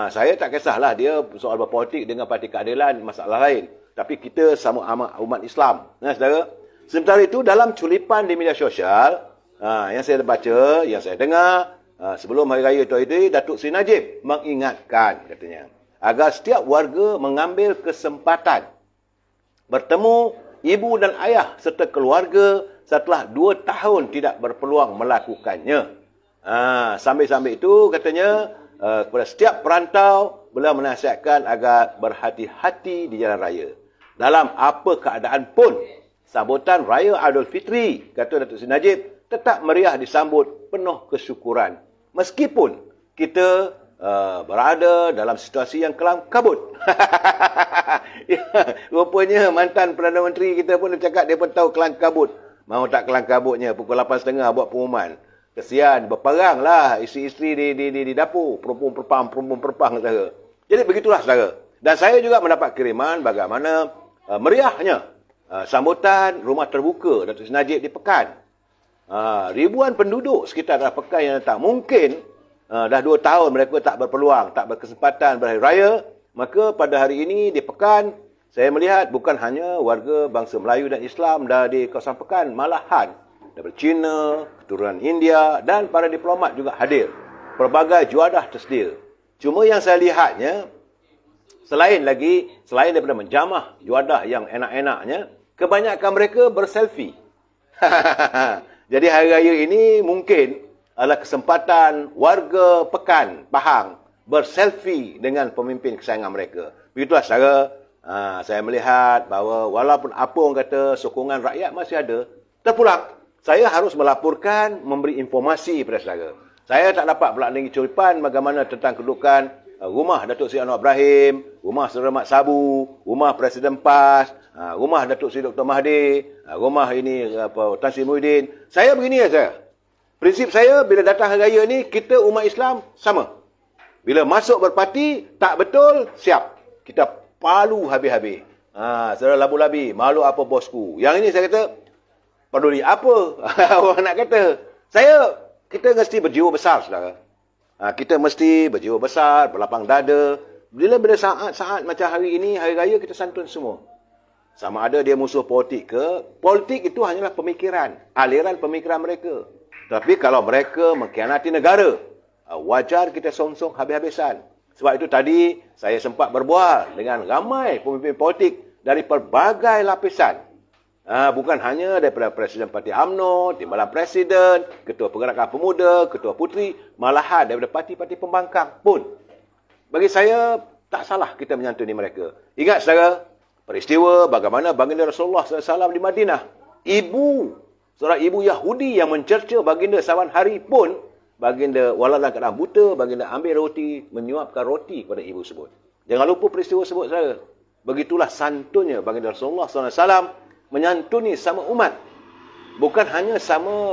A: Saya tak kisahlah dia soal berpolitik dengan Parti Keadilan, masalah lain. Tapi kita sama umat Islam. Saudara. Sementara itu, dalam culipan di media sosial, yang saya baca, yang saya dengar, sebelum Hari Raya itu, Datuk Seri Najib mengingatkan, katanya, agar setiap warga mengambil kesempatan bertemu ibu dan ayah serta keluarga setelah 2 tahun tidak berpeluang melakukannya. Sambil-sambil itu, katanya, kepada setiap perantau, beliau menasihatkan agar berhati-hati di jalan raya. Dalam apa keadaan pun, sambutan Raya Aidilfitri, kata Datuk Seri Najib, tetap meriah disambut penuh kesyukuran. Meskipun kita berada dalam situasi yang kelam kabut. Ya, rupanya mantan Perdana Menteri kita pun cakap dia pun tahu kelam kabut. Mau tak kelam kabutnya, pukul 8.30 buat pengumuman. Kesian, berperang lah isteri-isteri di dapur. Perempuan perpang, saudara. Jadi begitulah, saudara. Dan saya juga mendapat kiriman bagaimana meriahnya sambutan rumah terbuka Datuk Seri Najib di Pekan. Ribuan penduduk sekitar dalam Pekan yang datang. Mungkin dah 2 tahun mereka tak berpeluang, tak berkesempatan berhari raya. Maka pada hari ini di Pekan, saya melihat bukan hanya warga bangsa Melayu dan Islam dari kawasan Pekan, malahan daripada China, keturunan India dan para diplomat juga hadir. Pelbagai juadah tersedia. Cuma yang saya lihatnya, selain daripada menjamah juadah yang enak-enaknya, kebanyakan mereka berselfie. Jadi hari raya ini mungkin adalah kesempatan warga Pekan, Pahang, berselfie dengan pemimpin kesayangan mereka. Begitulah saudara, saya melihat bahawa walaupun apa orang kata sokongan rakyat masih ada, terpulang. Saya harus melaporkan, memberi informasi kepada saudara. Saya tak dapat pula lagi curipan bagaimana tentang kedudukan rumah Datuk Seri Anwar Ibrahim, rumah Saudara Mat Sabu, rumah Presiden PAS, rumah Datuk Seri Dr. Mahathir, rumah ini Tan Sri Muhyiddin. Saya begini saja. Prinsip saya bila datang hari raya ni, kita umat Islam sama. Bila masuk berparti, tak betul, siap. Kita palu habis-habis. Saudara labu-labi, malu apa bosku. Yang ini saya kata, peduli apa orang nak kata. Kita mesti berjiwa besar, saudara. Kita mesti berjiwa besar, berlapang dada. Bila saat-saat macam hari ini, hari raya, kita santun semua. Sama ada dia musuh politik ke, politik itu hanyalah pemikiran, aliran pemikiran mereka. Tapi kalau mereka mengkhianati negara, wajar kita songsong habis-habisan. Sebab itu tadi saya sempat berbual dengan ramai pemimpin politik dari pelbagai lapisan. Bukan hanya daripada Presiden Parti UMNO, Timbalan Presiden, Ketua Pergerakan Pemuda, Ketua Puteri, malahan daripada parti-parti pembangkang pun. Bagi saya, tak salah kita menyantuni mereka. Ingat saudara, peristiwa bagaimana baginda Rasulullah SAW di Madinah. Seorang ibu Yahudi yang mencerca baginda saban hari pun, baginda walau dalam keadaan buta, baginda ambil roti, menyuapkan roti kepada ibu tersebut. Jangan lupa peristiwa tersebut saudara. Begitulah santunnya baginda Rasulullah SAW menyantuni sama umat. Bukan hanya sama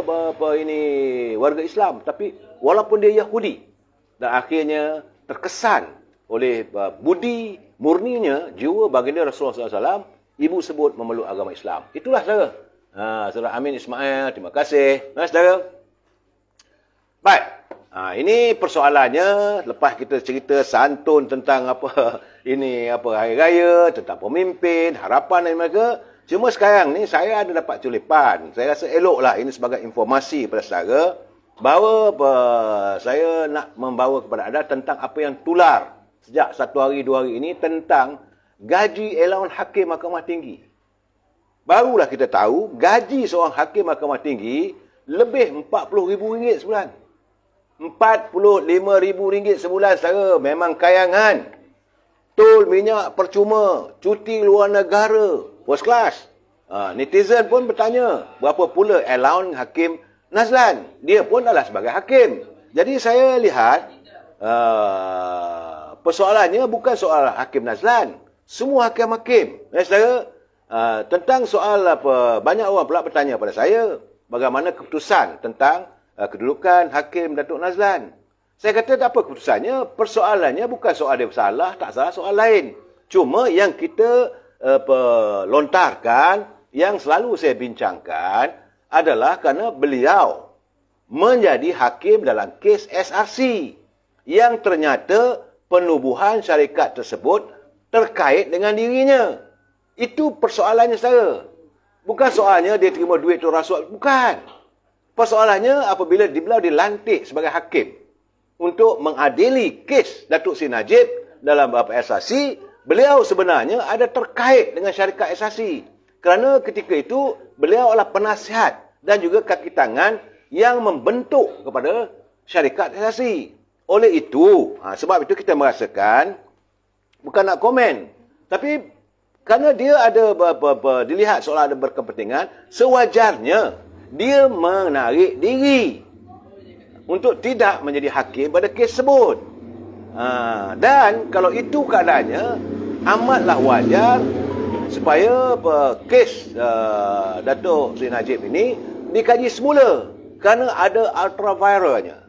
A: warga Islam, tapi walaupun dia Yahudi. Dan akhirnya terkesan oleh budi murninya jiwa baginda Rasulullah SAW, ibu sebut memeluk agama Islam. Itulah saudara. Saudara Amin Ismail, terima kasih. Saudara. Baik. Ini persoalannya, lepas kita cerita santun tentang hari raya, tentang pemimpin, harapan dan mereka. Cuma sekarang ni saya ada dapat tulipan. Saya rasa eloklah ini sebagai informasi kepada saudara bahawa saya nak membawa kepada anda tentang apa yang tular sejak 1 hari 2 hari ini tentang gaji elaun hakim Mahkamah Tinggi. Barulah kita tahu gaji seorang hakim Mahkamah Tinggi lebih RM40,000 sebulan. RM45,000 sebulan saudara. Memang kayangan. Tol minyak percuma, cuti luar negara, first class. Netizen pun bertanya, berapa pula allowance hakim Nazlan? Dia pun adalah sebagai hakim. Jadi saya lihat, persoalannya bukan soal hakim Nazlan. Semua hakim-hakim. Saudara, tentang soal banyak orang pula bertanya pada saya, bagaimana keputusan tentang kedudukan hakim Datuk Nazlan. Saya kata tak apa keputusannya, persoalannya bukan soal dia salah, tak salah soal lain. Cuma yang kita lontarkan, yang selalu saya bincangkan adalah kerana beliau menjadi hakim dalam kes SRC yang ternyata penubuhan syarikat tersebut terkait dengan dirinya. Itu persoalannya saudara. Bukan soalnya dia terima duit tu rasuah, bukan. Persoalannya apabila beliau dilantik sebagai hakim untuk mengadili kes Datuk Seri Najib dalam SRC, beliau sebenarnya ada terkait dengan syarikat SRC. Kerana ketika itu, beliau adalah penasihat dan juga kaki tangan yang membentuk kepada syarikat SRC. Oleh itu, sebab itu kita merasakan, bukan nak komen, tapi kerana dia ada dilihat seolah ada berkepentingan, sewajarnya dia menarik diri untuk tidak menjadi hakim pada kes tersebut. Dan kalau itu keadaannya, amatlah wajar supaya kes Datuk Seri Najib ini dikaji semula kerana ada ultraviralnya.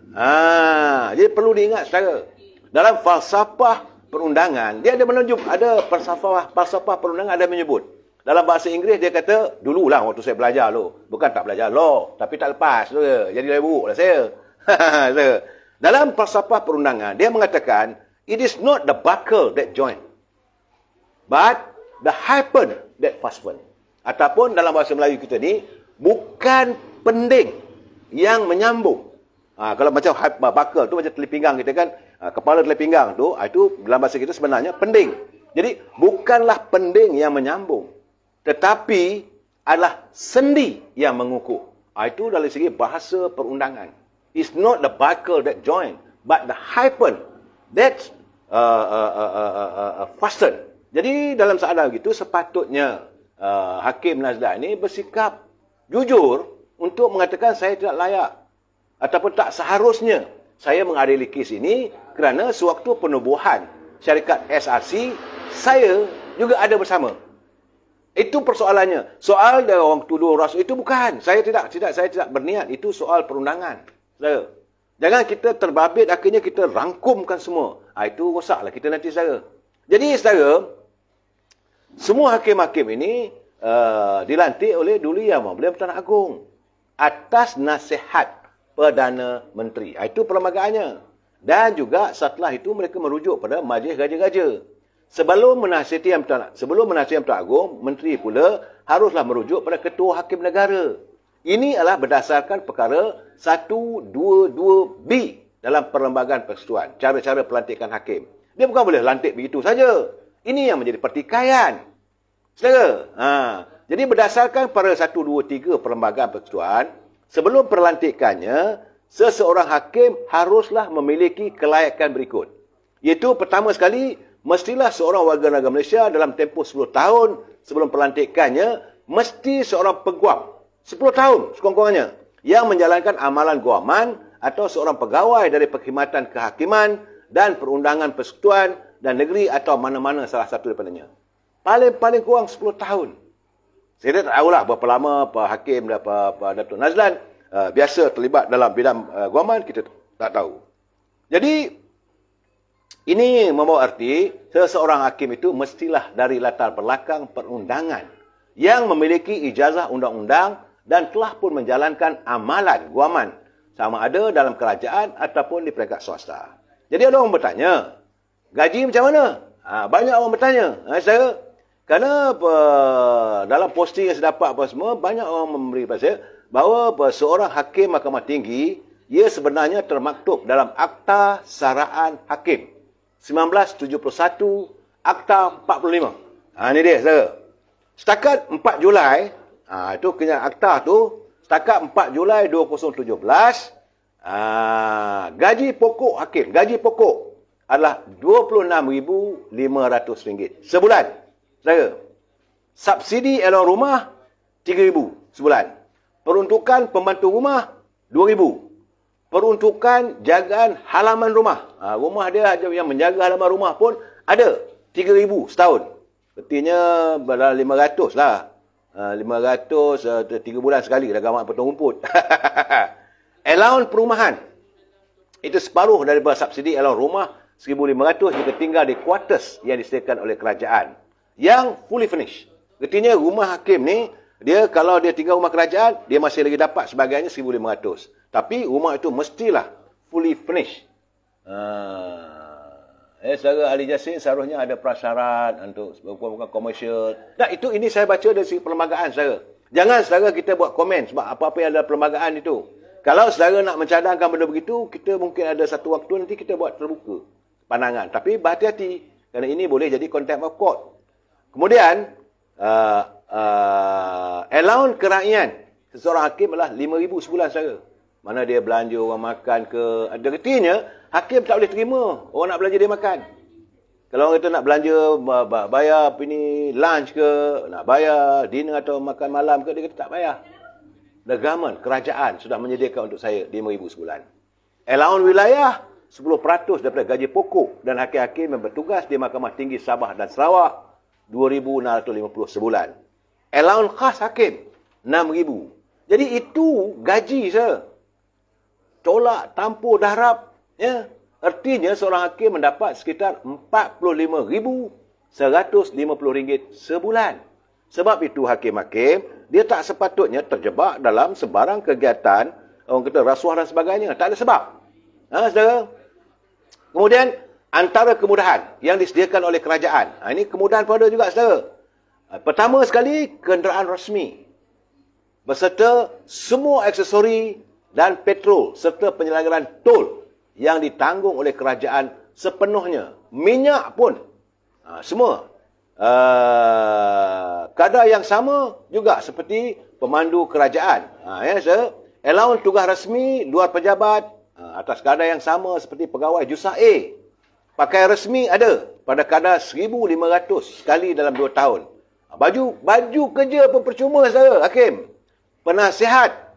A: Jadi perlu diingat saudara, dalam falsafah perundangan dia ada menunjuk, ada falsafah perundangan ada menyebut. Dalam bahasa Inggeris dia kata, dululah waktu saya belajar bukan tak belajar law, tapi tak lepas tu, jadi lebih buruk lah saya. Dalam falsafah perundangan dia mengatakan, it is not the buckle that join, but the hyphen that fasten. Ataupun dalam bahasa Melayu kita ni, bukan pending yang menyambung. Kalau macam buckle tu macam tali pinggang kita kan, kepala tali pinggang tu, itu dalam bahasa kita sebenarnya pending. Jadi bukanlah pending yang menyambung, tetapi adalah sendi yang mengukuh. Itu dari segi bahasa perundangan. It's not the buckle that join, but the hyphen that fasten. Jadi dalam keadaan begitu sepatutnya Hakim Nazlan ini bersikap jujur untuk mengatakan saya tidak layak ataupun tak seharusnya saya mengadili kes ini kerana sewaktu penubuhan syarikat SRC saya juga ada bersama. Itu persoalannya. Soal dia orang tuduh rasuah itu bukan. Saya tidak berniat. Itu soal perundangan. Saudara. Jangan kita terbabit akhirnya kita rangkumkan semua. Itu rosaklah kita nanti saudara. Jadi saudara, semua hakim-hakim ini dilantik oleh Duli Yang Mulia Pertuan Agong atas nasihat Perdana Menteri. Itu perlembagaannya. Dan juga setelah itu mereka merujuk pada majlis raja-raja. Sebelum menasihati Yang Pertuan Agong, menteri pula haruslah merujuk pada Ketua Hakim Negara. Ini adalah berdasarkan perkara 122B dalam Perlembagaan Persekutuan, cara-cara pelantikan hakim. Dia bukan boleh lantik begitu saja. Ini yang menjadi pertikaian. Saudara, jadi berdasarkan pada 123 Perlembagaan Persekutuan, sebelum perlantikannya, seseorang hakim haruslah memiliki kelayakan berikut. Iaitu pertama sekali, mestilah seorang warga negara Malaysia dalam tempoh 10 tahun sebelum pelantikannya, mesti seorang peguam. 10 tahun sekurang-kurangnya. Yang menjalankan amalan guaman atau seorang pegawai dari Perkhidmatan Kehakiman dan Perundangan Persekutuan dan Negeri atau mana-mana salah satu daripadanya. Paling kurang 10 tahun. Saya tak tahulah berapa lama Pak Hakim dan Pak Datuk Nazlan biasa terlibat dalam bidang guaman, kita tak tahu. Jadi, ini membawa arti seseorang hakim itu mestilah dari latar belakang perundangan yang memiliki ijazah undang-undang dan telah pun menjalankan amalan guaman sama ada dalam kerajaan ataupun di peringkat swasta. Jadi ada orang bertanya, gaji macam mana? Banyak orang bertanya. Saya, kerana dalam posting yang saya dapat apa semua, banyak orang memberi pada saya bahawa seorang hakim Mahkamah Tinggi, ia sebenarnya termaktub dalam Akta Saraan Hakim 1971, Akta 45. Ini dia, saudara. Setakat 4 Julai, itu kenyataan akta tu, setakat 4 Julai 2017, gaji pokok hakim, gaji pokok adalah RM26,500 sebulan. Saudara. Subsidi elok rumah RM3,000 sebulan. Peruntukan pembantu rumah RM2,000. Peruntukan jagaan halaman rumah. Rumah dia yang menjaga halaman rumah pun ada RM3,000 setahun. Artinya dalam 500 lah. 500 3 bulan sekali dah gamak potong rumput. Allowance perumahan. Itu separuh daripada subsidi allowance rumah RM1,500 jika tinggal di quarters yang disediakan oleh kerajaan. Yang fully furnished. Artinya rumah hakim ni, dia kalau dia tinggal rumah kerajaan, dia masih lagi dapat sebagainya RM1,500. Tapi rumah itu mestilah fully furnished. Saudara ahli jasin seharusnya ada prasyarat untuk bukan komersial. Tak, ini saya baca dari segi perlembagaan, saudara. Jangan saudara kita buat komen sebab apa-apa yang ada perlembagaan itu. Kalau saudara nak mencadangkan benda begitu, kita mungkin ada satu waktu nanti kita buat terbuka pandangan. Tapi berhati-hati, kerana ini boleh jadi contempt of court. Kemudian, allowance kerakyatan seseorang hakim adalah RM5,000 sebulan, saudara. Mana dia belanja orang makan ke. Ada artinya, hakim tak boleh terima orang nak belanja dia makan. Kalau orang kata nak belanja, bayar lunch ke, nak bayar dinner atau makan malam ke, dia kata tak bayar. The government, kerajaan sudah menyediakan untuk saya RM5,000 sebulan. Allowance wilayah, 10% daripada gaji pokok dan hakim-hakim yang bertugas di Mahkamah Tinggi Sabah dan Sarawak, RM2,650 sebulan. Allowance khas hakim, RM6,000. Jadi itu gaji saya. Tolak, tampur, darab. Ya. Artinya seorang hakim mendapat sekitar RM45,150 sebulan. Sebab itu hakim-hakim, dia tak sepatutnya terjebak dalam sebarang kegiatan, orang kata rasuah dan sebagainya. Tak ada sebab. Saudara. Kemudian, antara kemudahan yang disediakan oleh kerajaan. Ini kemudahan pada juga, saudara. Pertama sekali, kenderaan rasmi. Beserta semua aksesori dan petrol serta penyelenggaraan tol yang ditanggung oleh kerajaan sepenuhnya. Minyak pun semua kadar yang sama juga seperti pemandu kerajaan. Allowance tugas rasmi luar pejabat atas kadar yang sama seperti pegawai Jusah A. Pakaian rasmi ada pada kadar RM1,500 sekali dalam 2 tahun. Baju kerja pun percuma, saudara hakim. Penasihat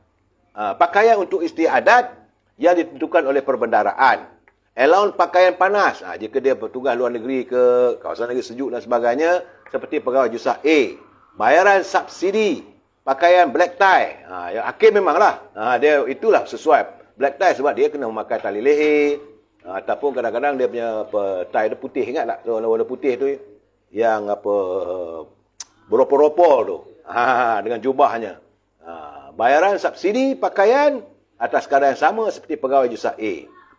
A: pakaian untuk istiadat yang ditentukan oleh perbendaraan. Allowance pakaian panas. Jika dia bertugas luar negeri ke kawasan negeri sejuk dan sebagainya, seperti pegawai Jusah A. Bayaran subsidi pakaian black tie. Yang hakim memanglah. Dia itulah sesuai black tie sebab dia kena memakai tali leher. Ataupun kadang-kadang dia punya tie dia putih. Ingat tak? Warna putih tu. Yang beropor-opor tu. Dengan jubahnya. Bayaran subsidi pakaian atas kadar yang sama seperti pegawai Jusah A.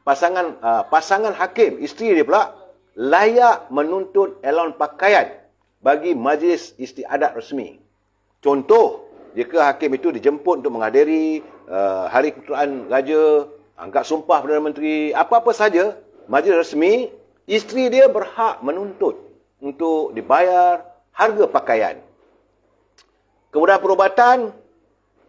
A: Pasangan hakim, isteri dia pula, layak menuntut elon pakaian bagi majlis istiadat resmi. Contoh, jika hakim itu dijemput untuk menghadiri Hari Ketuaan Raja, angkat sumpah Perdana Menteri, apa-apa saja, majlis resmi, isteri dia berhak menuntut untuk dibayar harga pakaian. Kemudian perubatan,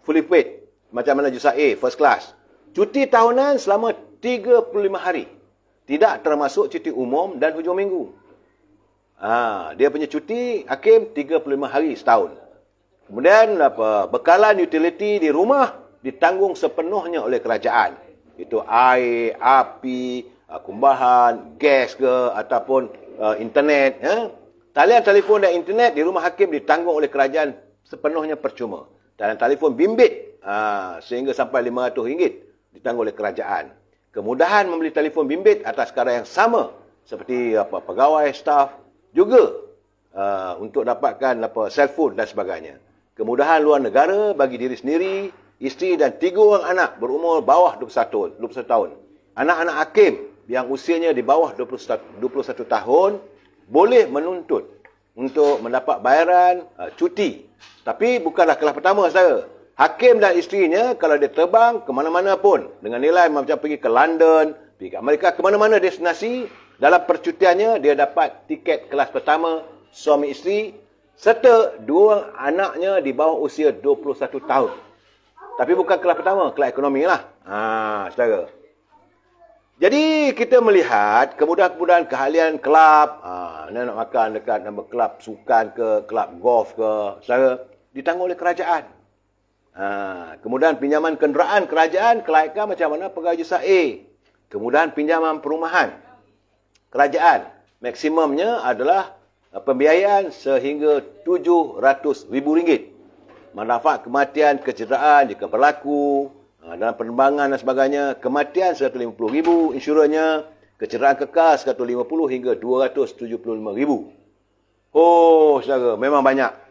A: fully paid. Macam mana Jusah A, first class. Cuti tahunan selama 35 hari. Tidak termasuk cuti umum dan hujung minggu. Dia punya cuti, hakim 35 hari setahun. Kemudian bekalan utility di rumah ditanggung sepenuhnya oleh kerajaan. Itu air, api, kumbahan, gas ke, ataupun internet. Talian telefon dan internet di rumah hakim ditanggung oleh kerajaan sepenuhnya percuma. Talian telefon bimbit sehingga sampai RM500 ditanggung oleh kerajaan. Kemudahan membeli telefon bimbit atas kadar yang sama seperti pegawai, staf juga untuk dapatkan cellphone dan sebagainya. Kemudahan luar negara bagi diri sendiri, isteri dan 3 orang anak berumur bawah 21 tahun. Anak-anak hakim yang usianya di bawah 21 tahun boleh menuntut untuk mendapat bayaran cuti. Tapi bukanlah kelas pertama, saudara. Hakim dan isterinya kalau dia terbang ke mana-mana pun dengan nilai macam pergi ke London, pergi ke Amerika, ke mana-mana destinasi, dalam percutiannya dia dapat tiket kelas pertama suami isteri serta 2 anaknya di bawah usia 21 tahun. Tapi bukan kelas pertama, kelas ekonomi lah. Saudara. Jadi kita melihat kemudahan-kemudahan keahlian kelab, nak makan dekat nama kelab sukan ke, kelab golf ke, saudara, ditanggung oleh kerajaan. Kemudian pinjaman kenderaan kerajaan kelayakan macam mana pegawai Jusah A. Kemudian pinjaman perumahan kerajaan maksimumnya adalah pembiayaan sehingga RM700,000. Manfaat kematian, kecederaan jika berlaku dalam penerbangan dan sebagainya, kematian RM150,000, insurannya, kecederaan kekal RM150 hingga RM275,000. Oh, saudara, memang banyak.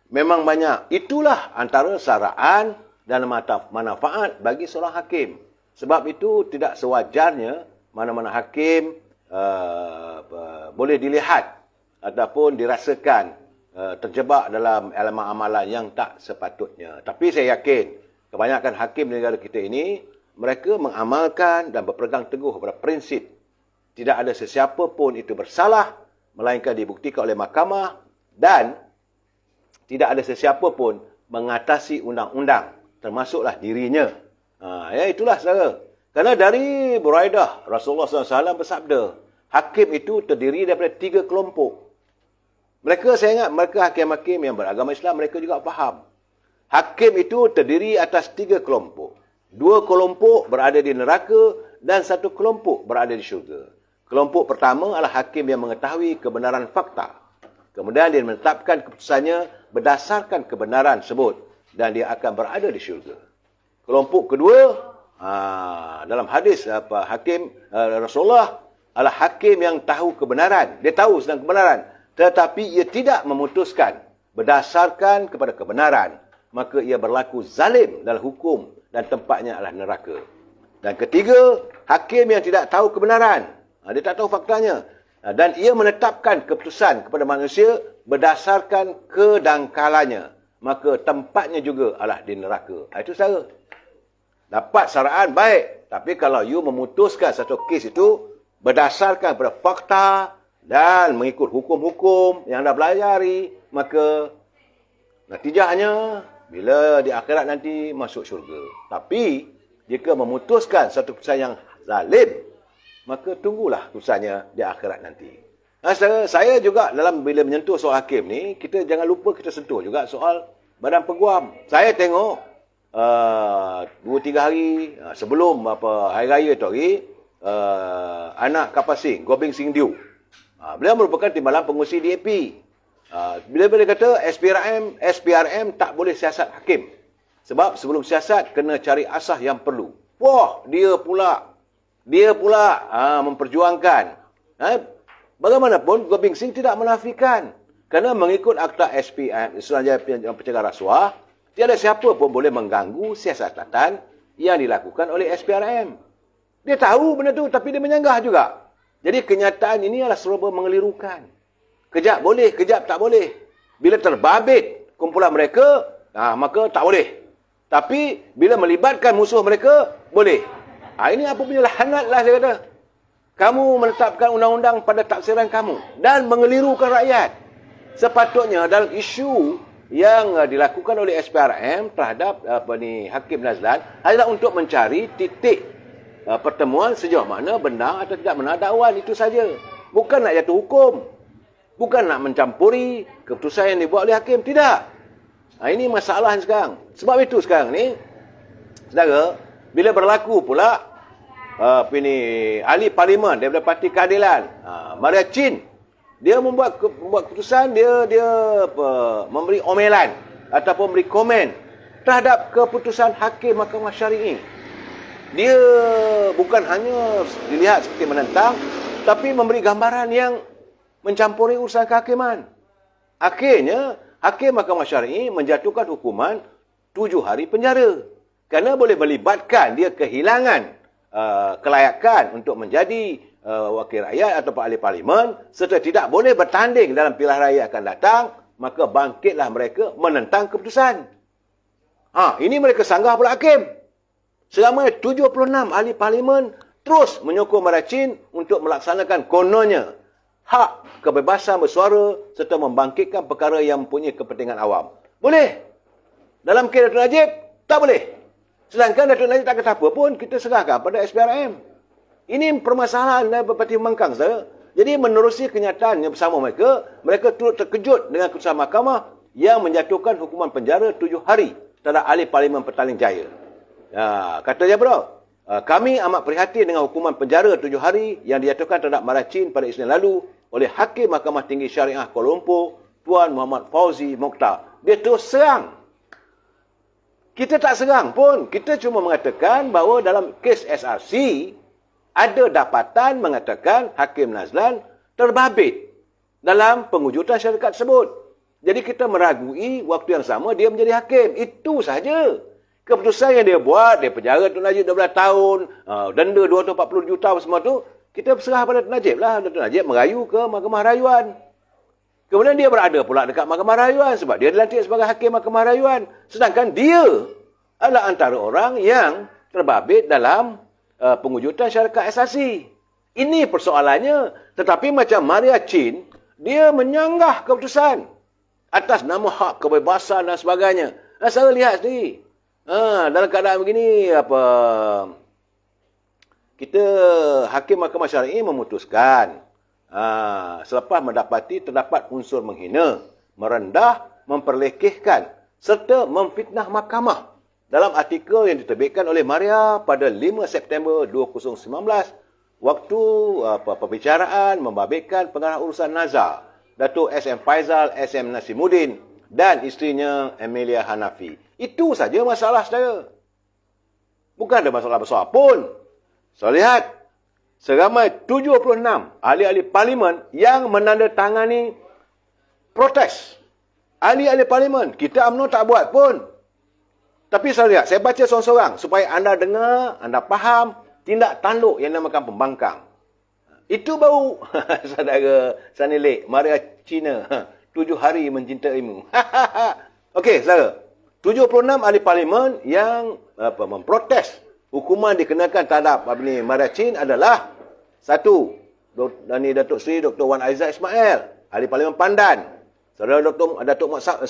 A: Memang banyak. Itulah antara saraan dan manfaat bagi seorang hakim. Sebab itu tidak sewajarnya mana-mana hakim boleh dilihat ataupun dirasakan terjebak dalam elemen amalan yang tak sepatutnya. Tapi saya yakin kebanyakan hakim di negara kita ini, mereka mengamalkan dan berpegang teguh pada prinsip tidak ada sesiapa pun itu bersalah melainkan dibuktikan oleh mahkamah dan tidak ada sesiapa pun mengatasi undang-undang, termasuklah dirinya. Itulah saudara. Kerana dari Buraidah, Rasulullah SAW bersabda, hakim itu terdiri daripada 3 kelompok. Mereka, saya ingat, mereka hakim-hakim yang beragama Islam, mereka juga faham. Hakim itu terdiri atas 3 kelompok. 2 kelompok berada di neraka dan 1 kelompok berada di syurga. Kelompok pertama adalah hakim yang mengetahui kebenaran fakta. Kemudian dia menetapkan keputusannya berdasarkan kebenaran tersebut dan dia akan berada di syurga. Kelompok kedua, dalam hadis hakim Rasulullah adalah hakim yang tahu kebenaran. Dia tahu sedang kebenaran, tetapi ia tidak memutuskan berdasarkan kepada kebenaran. Maka ia berlaku zalim dalam hukum dan tempatnya adalah neraka. Dan ketiga, hakim yang tidak tahu kebenaran. Dia tak tahu faktanya. Dan ia menetapkan keputusan kepada manusia berdasarkan kedangkalannya. Maka tempatnya juga adalah di neraka. Itu sahaja. Dapat saraan baik. Tapi kalau you memutuskan satu kes itu berdasarkan pada fakta dan mengikut hukum-hukum yang anda pelajari, maka natijahnya bila di akhirat nanti masuk syurga. Tapi jika memutuskan satu keputusan yang zalim, maka tunggulah keputusannya di akhirat nanti. Saya juga dalam bila menyentuh soal hakim ni, kita jangan lupa kita sentuh juga soal badan peguam. Saya tengok 2-3 hari sebelum hari raya tu hari, anak Kapal Singh, Gobind Singh Dew, beliau merupakan timbalan pengurusi DAP. Bila dia kata SPRM tak boleh siasat hakim. Sebab sebelum siasat kena cari asas yang perlu. Wah, dia pula memperjuangkan. Bagaimanapun Gobind Singh tidak menafikan. Kerana mengikut Akta SPM, Suruhanjaya Pencegahan Rasuah, tiada siapa pun boleh mengganggu siasatan yang dilakukan oleh SPRM. Dia tahu benda tu tapi dia menyanggah juga. Jadi kenyataan ini adalah serba mengelirukan. Kejap boleh, kejap tak boleh. Bila terbabit kumpulan mereka, maka tak boleh. Tapi bila melibatkan musuh mereka, boleh. Ini apa punya lahanat lah saya kata. Kamu menetapkan undang-undang pada tafsiran kamu dan mengelirukan rakyat. Sepatutnya dalam isu yang dilakukan oleh SPRM terhadap Hakim Nazlan adalah untuk mencari titik pertemuan sejauh mana benar atau tidak benar dakwaan, itu saja. Bukan nak jatuh hukum. Bukan nak mencampuri keputusan yang dibuat oleh hakim. Tidak. Ini masalah sekarang. Sebab itu sekarang ni, saudara, bila berlaku pula ahli parlimen daripada Parti Keadilan, Maria Chin, dia membuat keputusan, dia memberi omelan ataupun memberi komen terhadap keputusan Hakim Mahkamah Syari'i. Dia bukan hanya dilihat seperti menentang, tapi memberi gambaran yang mencampuri urusan kehakiman. Akhirnya, Hakim Mahkamah Syari'i menjatuhkan hukuman 7 hari penjara. Kerana boleh melibatkan dia kehilangan kelayakan untuk menjadi wakil rakyat atau ahli parlimen, serta tidak boleh bertanding dalam pilihan raya akan datang, maka bangkitlah mereka menentang keputusan. Ini mereka sanggah pula hakim. Seramai 76 ahli parlimen terus menyokong Maria Chin untuk melaksanakan kononnya hak kebebasan bersuara serta membangkitkan perkara yang mempunyai kepentingan awam. Boleh. Dalam kes Datuk Najib, tak boleh. Sedangkan Datuk Najib tak kata apa pun, kita serahkan pada SPRM. Ini permasalahan dari Parti Pembangkang, saudara. Jadi menerusi kenyataan yang bersama mereka, mereka turut terkejut dengan keputusan mahkamah yang menjatuhkan hukuman penjara 7 hari terhadap ahli parlimen Petaling Jaya. Kata dia bro, kami amat prihatin dengan hukuman penjara 7 hari yang dijatuhkan terhadap Maria Chin pada Isnin lalu oleh Hakim Mahkamah Tinggi Syariah Kuala Lumpur, Tuan Muhammad Fauzi Mokhtar. Dia terus serang. Kita tak serang pun. Kita cuma mengatakan bahawa dalam kes SRC, ada dapatan mengatakan Hakim Nazlan terbabit dalam pengujutan syarikat tersebut. Jadi kita meragui waktu yang sama dia menjadi hakim. Itu saja. Keputusan yang dia buat, dia penjara Datuk Najib 12 tahun, denda 240 juta semua tu, kita berserah pada Datuk Najib lah. Datuk Najib merayu ke Mahkamah Rayuan. Kemudian dia berada pula dekat Mahkamah Rayuan sebab dia dilantik sebagai Hakim Mahkamah Rayuan. Sedangkan dia adalah antara orang yang terbabit dalam pengujutan syarikat SRC. Ini persoalannya. Tetapi macam Maria Chin, dia menyanggah keputusan atas nama hak kebebasan dan sebagainya. Saya lihat sendiri. Dalam keadaan begini, kita Hakim Mahkamah Syari'i memutuskan selepas mendapati terdapat unsur menghina, merendah, memperlekehkan serta memfitnah mahkamah dalam artikel yang diterbitkan oleh Maria pada 5 September 2019 waktu perbicaraan membabitkan pengarah urusan Nazar Datuk SM Faizal SM Nasimuddin dan isterinya Amelia Hanafi. Itu saja masalah saya. Bukan ada masalah besar pun. Saya lihat seramai 76 ahli-ahli parlimen yang menandatangani protes. Ahli-ahli parlimen. Kita UMNO tak buat pun. Tapi saya lihat, saya baca seorang-seorang supaya anda dengar, anda faham tindak tanduk yang dinamakan pembangkang. Itu baru saudara Sanilik, Maria Cina, 7 hari mencintaimu. Okey, saudara. 76 ahli parlimen yang memprotes hukuman dikenakan terhadap Maria Chin adalah satu, Datuk Seri Dr. Wan Aizat Ismail, ahli parlimen Pandan. Saudara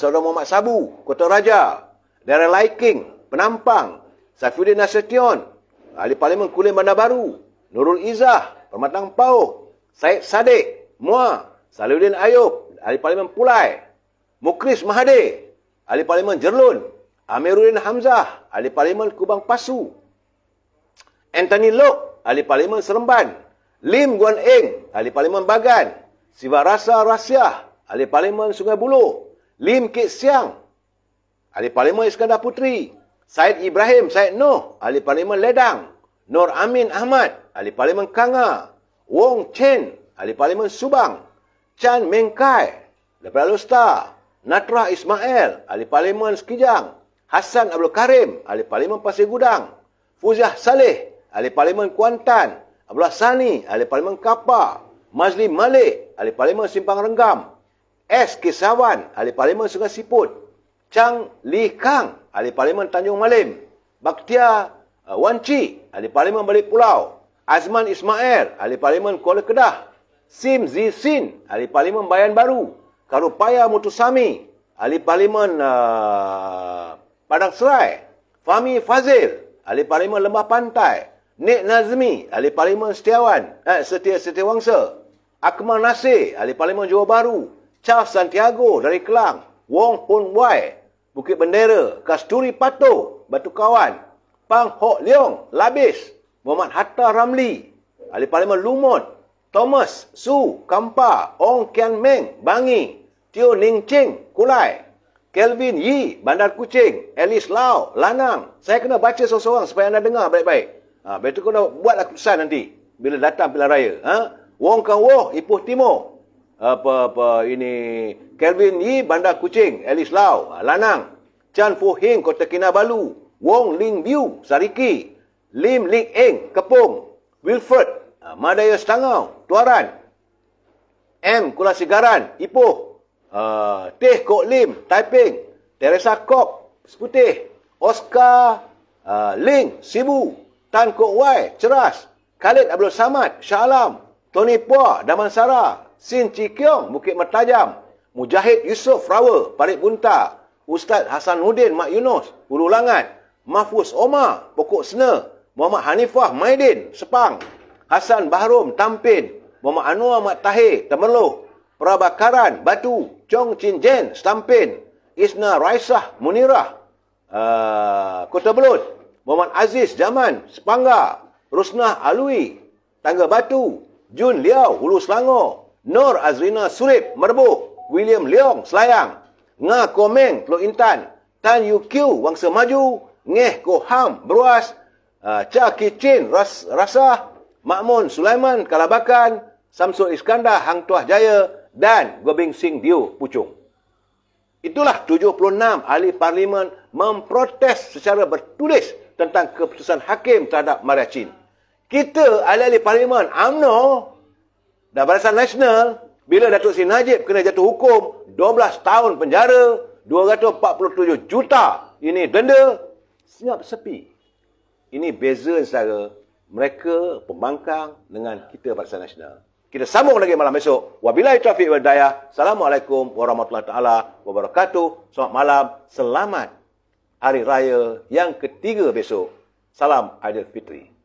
A: Saudara Muhammad Sabu, Kota Raja. Daerah Laiking, Penampang. Saifuddin Nasution, ahli parlimen Kulim Bandar Baru. Nurul Izzah, Permatang Pauh. Syed Saddiq, Muar. Salahuddin Ayub, ahli parlimen Pulai. Mukris Mahathir, ahli parlimen Jerlun. Amiruddin Hamzah, ahli parlimen Kubang Pasu. Anthony Lok, ahli parlimen Seremban. Lim Guan Eng, ahli parlimen Bagan. Sivarasa Rasyah, ahli parlimen Sungai Buloh. Lim Kit Siang, ahli parlimen Iskandar Puteri. Syed Ibrahim Syed Noh, ahli parlimen Ledang. Nur Amin Ahmad, ahli parlimen Kanga. Wong Chen, ahli parlimen Subang. Chan Mengkai, daripada Lustar. Natra Ismail, ahli parlimen Sekijang. Hassan Abdul Karim, ahli parlimen Pasir Gudang. Fuziah Saleh, ahli parlimen Kuantan. Abdullah Sani, Ahli Parlimen Kapar. Mazli Malik, Ahli Parlimen Simpang Renggam. S. Kesawan, Ahli Parlimen Sungai Siput. Chang Li Kang, Ahli Parlimen Tanjung Malim. Bakhtia Wan Cik, Ahli Parlimen Balik Pulau. Azman Ismail, Ahli Parlimen Kuala Kedah. Sim Zi Sin, Ahli Parlimen Bayan Baru. Karupaya Mutusami, Ahli Parlimen Padang Serai. Fahmi Fazil, Ahli Parlimen Lembah Pantai. Nik Nazmi, Ahli Parlimen Setiawangsa. Akmal Nasir, Ahli Parlimen Johor Bahru. Charles Santiago dari Kelang. Wong Pun Wai, Bukit Bendera. Kasturi Pato, Batu Kawan. Pang Hok Leong, Labis. Muhammad Hatta Ramli, Ahli Parlimen Lumut. Thomas Su, Kampar. Ong Kian Meng, Bangi. Teo Ning Ching, Kulai. Kelvin Yi, Bandar Kuching. Alice Lau, Lanang. Saya kena baca seorang-seorang supaya anda dengar baik-baik. Betul kena buatlah keputusan nanti bila datang pilihan raya. Wong Kang Woh, Ipoh Timur. Ini Kelvin Yi, Bandar Kuching. Alice Lau, Lanang. Chan Fu Hing, Kota Kinabalu. Wong Ling Biu, Sariki. Lim Lik Eng, Kepung. Wilfred, Madaya Setangau, Tuaran. M. Kulasigaran, Ipoh. Teh Kok Lim, Taiping. Teresa Kok, Seputih. Oscar Ling, Sibu. Tan Kok Wai, Ceras. Khalid Abdul Samad, Shah Alam. Tony Puah, Damansara. Sin Chi Kiong, Bukit Mertajam. Mujahid Yusof, Rawa, Parit Bunta. Ustaz Hasanuddin Mak Yunus, Hulu Langat. Mahfuz Omar, Pokok Sena. Muhammad Hanifah Maidin, Sepang. Hasan Bahrum, Tampin. Muhammad Anwar Mat Tahir, Temerloh. Prabakaran, Batu. Chong Chin Jen, Stampin. Isna Raisah, Munirah, Kota Belud. Muhammad Aziz Zaman, Sepanggar. Rusnah Alwi, Tangga Batu. Jun Liao, Hulu Selangor. Nur Azrina Surip, Merbuk. William Leong, Selayang. Nga Komeng, Teluk Intan. Tan Yu Kiu, Wangsa Maju. Ngeh Ko Ham, Beruas. Cha Kicin, Rasah. Makmun Sulaiman, Kalabakan. Samsul Iskandar, Hang Tuah Jaya. Dan Gobing Sing Dio, Puchung. Itulah 76 ahli parlimen memprotes secara bertulis tentang keputusan hakim terhadap Maria Chin. Kita ahli-ahli parlimen UMNO dan Barisan Nasional, bila Datuk Seri Najib kena jatuh hukum 12 tahun penjara, 247 juta ini denda, senyap sepi. Ini beza antara mereka pembangkang dengan kita Barisan Nasional. Kita sambung lagi malam esok. Wabillahi taufiq wal hidayah. Assalamualaikum warahmatullahi taala wabarakatuh. Selamat malam. Selamat Hari Raya yang ketiga besok. Salam Aidilfitri.